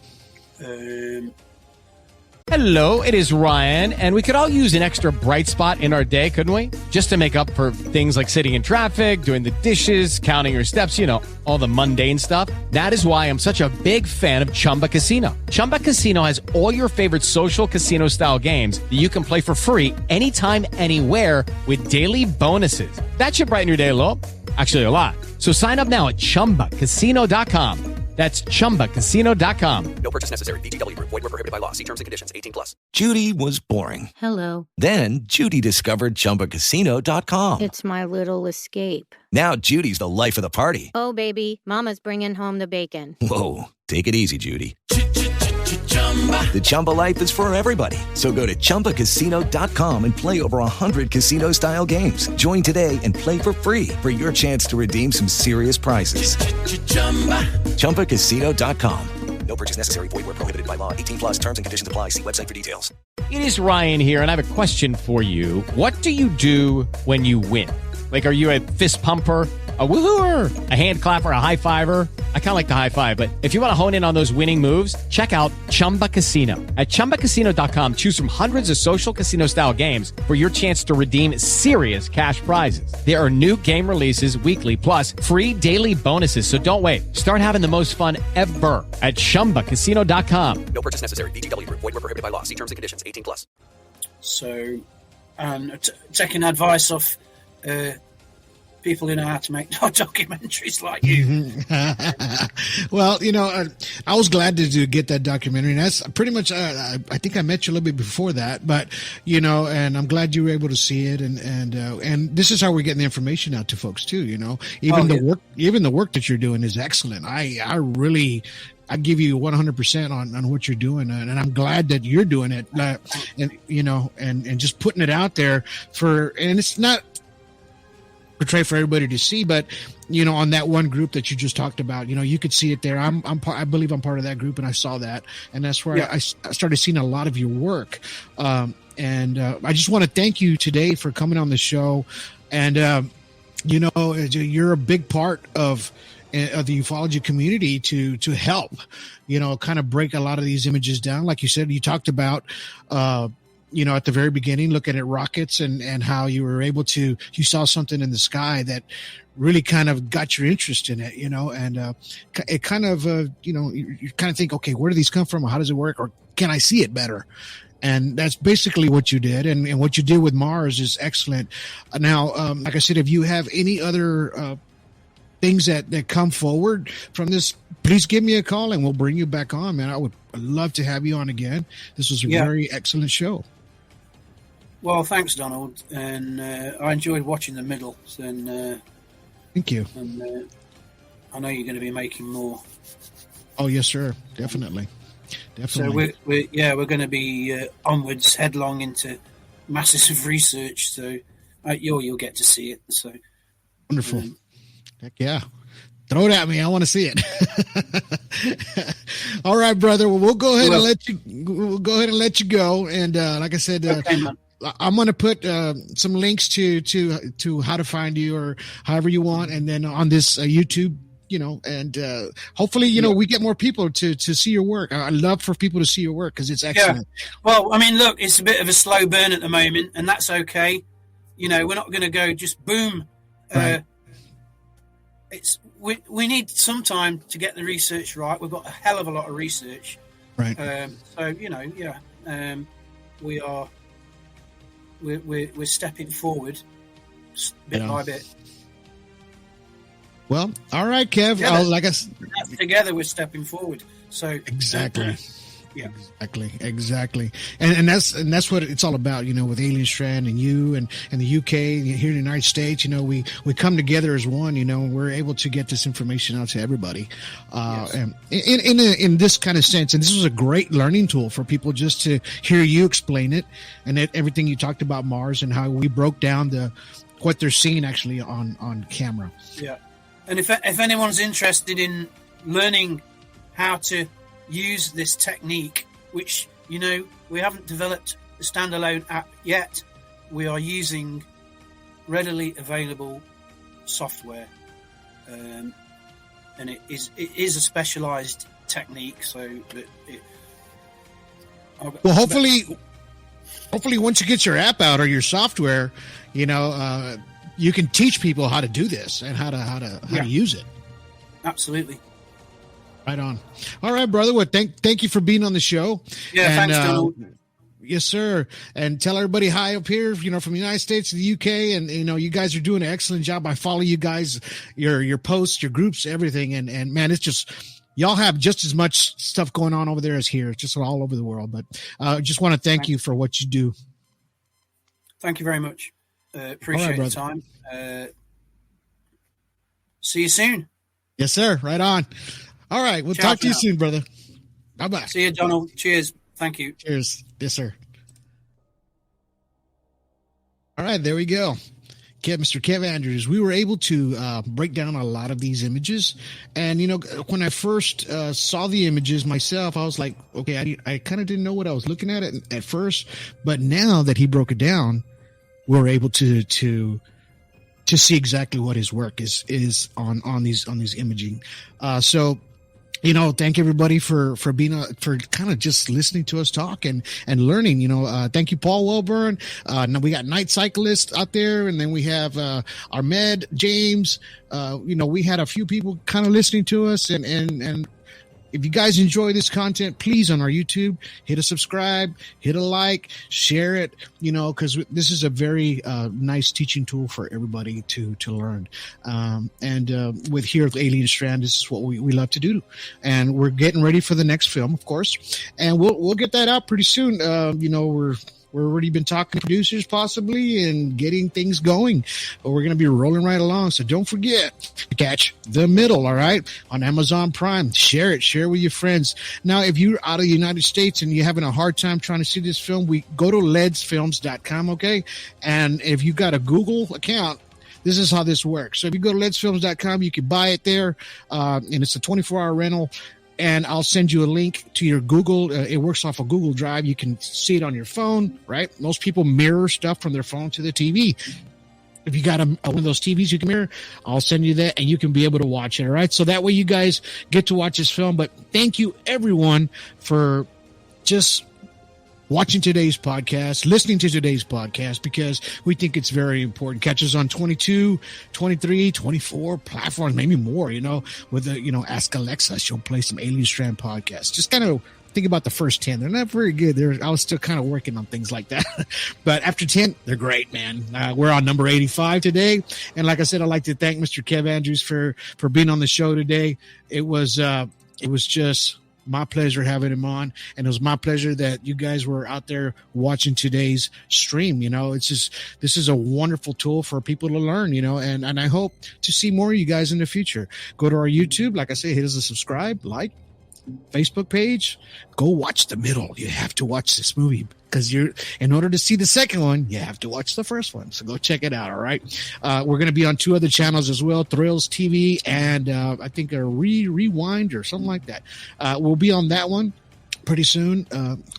[SPEAKER 18] Hello, it is Ryan, and we could all use an extra bright spot in our day, couldn't we? Just to make up for things like sitting in traffic, doing the dishes, counting your steps, all the mundane stuff. That is why I'm such a big fan of Chumba Casino. Chumba Casino has all your favorite social casino-style games that you can play for free anytime, anywhere with daily bonuses. That should brighten your day a little. Actually, a lot. So sign up now at ChumbaCasino.com. That's ChumbaCasino.com.
[SPEAKER 17] No purchase necessary. VGW Group. Void where prohibited by law. See terms and conditions. 18+.
[SPEAKER 19] Judy was boring.
[SPEAKER 20] Hello.
[SPEAKER 19] Then Judy discovered ChumbaCasino.com.
[SPEAKER 20] It's my little escape.
[SPEAKER 19] Now Judy's the life of the party.
[SPEAKER 20] Oh, baby, mama's bringing home the bacon.
[SPEAKER 19] Whoa, take it easy, Judy. The Chumba life is for everybody. So go to ChumbaCasino.com and play over 100 casino-style games. Join today and play for free for your chance to redeem some serious prizes. ChumbaCasino.com.
[SPEAKER 17] No purchase necessary. Void where prohibited by law. 18+. Terms and conditions apply. See website for details.
[SPEAKER 18] It is Ryan here, and I have a question for you. What do you do when you win? Like, are you a fist pumper, a woohooer, a hand clapper, a high fiver? I kind of like the high five, but if you want to hone in on those winning moves, check out Chumba Casino. At ChumbaCasino.com, choose from hundreds of social casino-style games for your chance to redeem serious cash prizes. There are new game releases weekly, plus free daily bonuses, so don't wait. Start having the most fun ever at ChumbaCasino.com.
[SPEAKER 17] No purchase necessary. VGW Group. Void where prohibited by law. See terms and conditions. 18+.
[SPEAKER 9] So, and taking advice off people who know how to make documentaries like you.
[SPEAKER 8] Well, I was glad to get that documentary. And that's pretty much, I think I met you a little bit before that, but, and I'm glad you were able to see it. And this is how we're getting the information out to folks too, even the work that you're doing is excellent. I give you 100% on what you're doing, and I'm glad that you're doing it, and just putting it out there and it's not portray for everybody to see, but on that one group that you just talked about, you could see it there. I believe I'm part of that group, and I saw that, and that's where I started seeing a lot of your work. And I just want to thank you today for coming on the show, and you're a big part of the ufology community to help, kind of break a lot of these images down. Like you said, you talked about, at the very beginning, looking at rockets and how you were able to, you saw something in the sky that really kind of got your interest in it, and it kind of, you kind of think, okay, where do these come from? Or how does it work? Or can I see it better? And that's basically what you did. And what you did with Mars is excellent. Now, like I said, if you have any other things that come forward from this, please give me a call and we'll bring you back on, man. I would love to have you on again. This was a very excellent show.
[SPEAKER 9] Well, thanks, Donald, and I enjoyed watching the middle. And
[SPEAKER 8] thank you.
[SPEAKER 9] And I know you're going to be making more.
[SPEAKER 8] Oh yes, sir. Definitely.
[SPEAKER 9] So we're going to be onwards, headlong into masses of research. So you'll get to see it. So
[SPEAKER 8] wonderful. Heck yeah. Throw it at me. I want to see it. All right, brother. Well, we'll go ahead and let you go. And like I said, I'm going to put some links to how to find you or however you want, and then on this YouTube, and hopefully, we get more people to see your work. I love for people to see your work because it's excellent.
[SPEAKER 9] Yeah. Well, I mean, look, it's a bit of a slow burn at the moment, and that's okay. We're not going to go just boom.
[SPEAKER 8] Right.
[SPEAKER 9] We need some time to get the research right. We've got a hell of a lot of research.
[SPEAKER 8] Right.
[SPEAKER 9] We're stepping forward bit by bit.
[SPEAKER 8] Well, all right, Kev.
[SPEAKER 9] Together we're stepping forward. So
[SPEAKER 8] exactly.
[SPEAKER 9] Yeah,
[SPEAKER 8] exactly, and that's what it's all about, with Alien Strand and you and the UK here in the United States. We come together as one. And we're able to get this information out to everybody, and in this kind of sense. And this was a great learning tool for people just to hear you explain it, and everything you talked about Mars and how we broke down what they're seeing actually on camera.
[SPEAKER 9] Yeah, and if anyone's interested in learning how to use this technique, which we haven't developed a standalone app yet, we are using readily available software, and it is a specialized technique, so that
[SPEAKER 8] well, hopefully once you get your app out or your software, you can teach people how to do this and how to use it.
[SPEAKER 9] Absolutely.
[SPEAKER 8] Right on. All right, brother. Well, thank you for being on the show.
[SPEAKER 9] Yeah,
[SPEAKER 8] and,
[SPEAKER 9] thanks, Donald.
[SPEAKER 8] Yes, sir. And tell everybody hi up here, from the United States to the UK. And, you guys are doing an excellent job. I follow you guys, your posts, your groups, everything. And man, it's just, y'all have just as much stuff going on over there as here. It's just all over the world. But I just want to thank you for what you do.
[SPEAKER 9] Thank you very much. Appreciate your time. See you soon.
[SPEAKER 8] Yes, sir. Right on. All right. We'll talk to you soon, brother. Bye-bye.
[SPEAKER 9] See you, Donald. Cheers. Thank you.
[SPEAKER 8] Cheers. Yes, sir. All right. There we go. Mr. Kev Andrews. We were able to break down a lot of these images. And, when I first saw the images myself, I was like, okay, I kind of didn't know what I was looking at first. But now that he broke it down, we're able to see exactly what his work is on these imaging. So, thank everybody for being for kind of just listening to us talk and learning. Thank you, Paul Welburn. Now we got Night Cyclist out there, and then we have Ahmed James. We had a few people kind of listening to us, and if you guys enjoy this content, please on our YouTube, hit a subscribe, hit a like, share it, because this is a very nice teaching tool for everybody to learn. And with here at Alien Strand, this is what we love to do. And we're getting ready for the next film, of course. And we'll get that out pretty soon. We're already been talking to producers possibly and getting things going. But we're going to be rolling right along. So don't forget to catch The Middle, all right, on Amazon Prime. Share it. Share with your friends. Now, if you're out of the United States and you're having a hard time trying to see this film, we go to ledsfilms.com, okay? And if you got a Google account, this is how this works. So if you go to ledsfilms.com, you can buy it there, and it's a 24-hour rental. And I'll send you a link to your Google. It works off a Google Drive. You can see it on your phone, right? Most people mirror stuff from their phone to the TV. If you got one of those TVs you can mirror, I'll send you that, and you can be able to watch it, all right? So that way you guys get to watch this film. But thank you, everyone, for just watching today's podcast, listening to today's podcast, because we think it's very important. Catch us on 22, 23, 24 platforms, maybe more, with Ask Alexa. She'll play some Alien Strand podcasts. Just kind of think about the first 10. They're not very good. I was still kind of working on things like that. But after 10, they're great, man. We're on number 85 today. And like I said, I'd like to thank Mr. Kev Andrews for being on the show today. It was just my pleasure having him on, and it was my pleasure that you guys were out there watching today's stream. This is a wonderful tool for people to learn, and I hope to see more of you guys in the future. Go to our YouTube, like I say, hit us a subscribe, like, Facebook page. Go watch The Middle. You have to watch this movie because in order to see the second one, you have to watch the first one. So go check it out. All right. We're going to be on 2 other channels as well, Thrills TV and I think a Rewind or something like that. We'll be on that one pretty soon.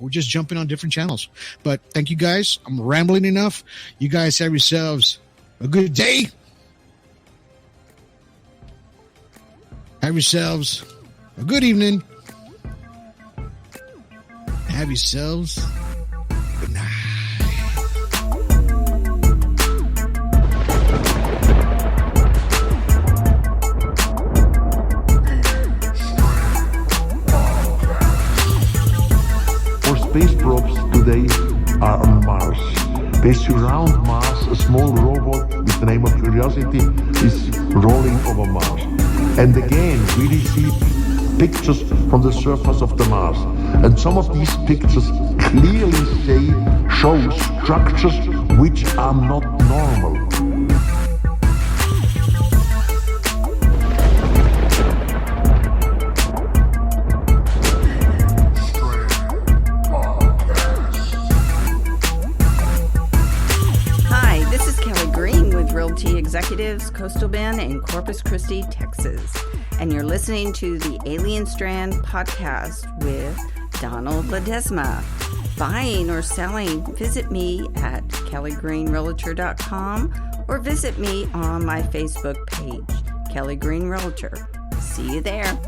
[SPEAKER 8] We're just jumping on different channels, but thank you guys. I'm rambling enough. You guys have yourselves a good day. Have yourselves a good evening. Have yourselves a good night.
[SPEAKER 4] Our space probes today are on Mars. They surround Mars. A small robot with the name of Curiosity is rolling over Mars. And again, we receive pictures from the surface of the Mars. And some of these pictures clearly show structures which are not normal.
[SPEAKER 21] Hi, this is Kelly Green with Realty Executives, Coastal Bend in Corpus Christi, Texas. And you're listening to the Alien Strand podcast with Donald Ledesma. Buying or selling, visit me at kellygreenrealtor.com or visit me on my Facebook page, Kelly Green Realtor. See you there.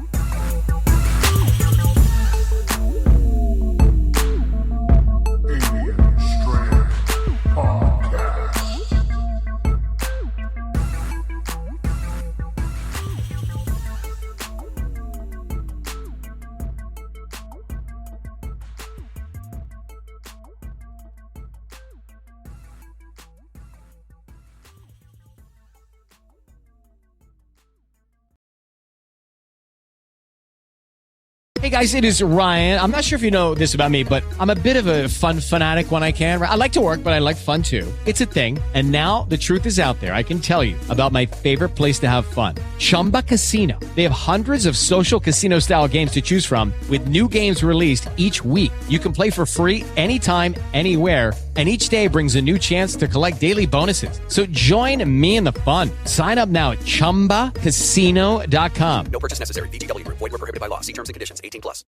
[SPEAKER 18] Hey guys, it is Ryan. I'm not sure if you know this about me, but I'm a bit of a fun fanatic when I can. I like to work, but I like fun too. It's a thing. And now the truth is out there. I can tell you about my favorite place to have fun. Chumba Casino. They have hundreds of social casino style games to choose from with new games released each week. You can play for free anytime, anywhere. And each day brings a new chance to collect daily bonuses. So join me in the fun. Sign up now at ChumbaCasino.com.
[SPEAKER 22] No purchase necessary. VGW Group. Void where prohibited by law. See terms and conditions. 18+.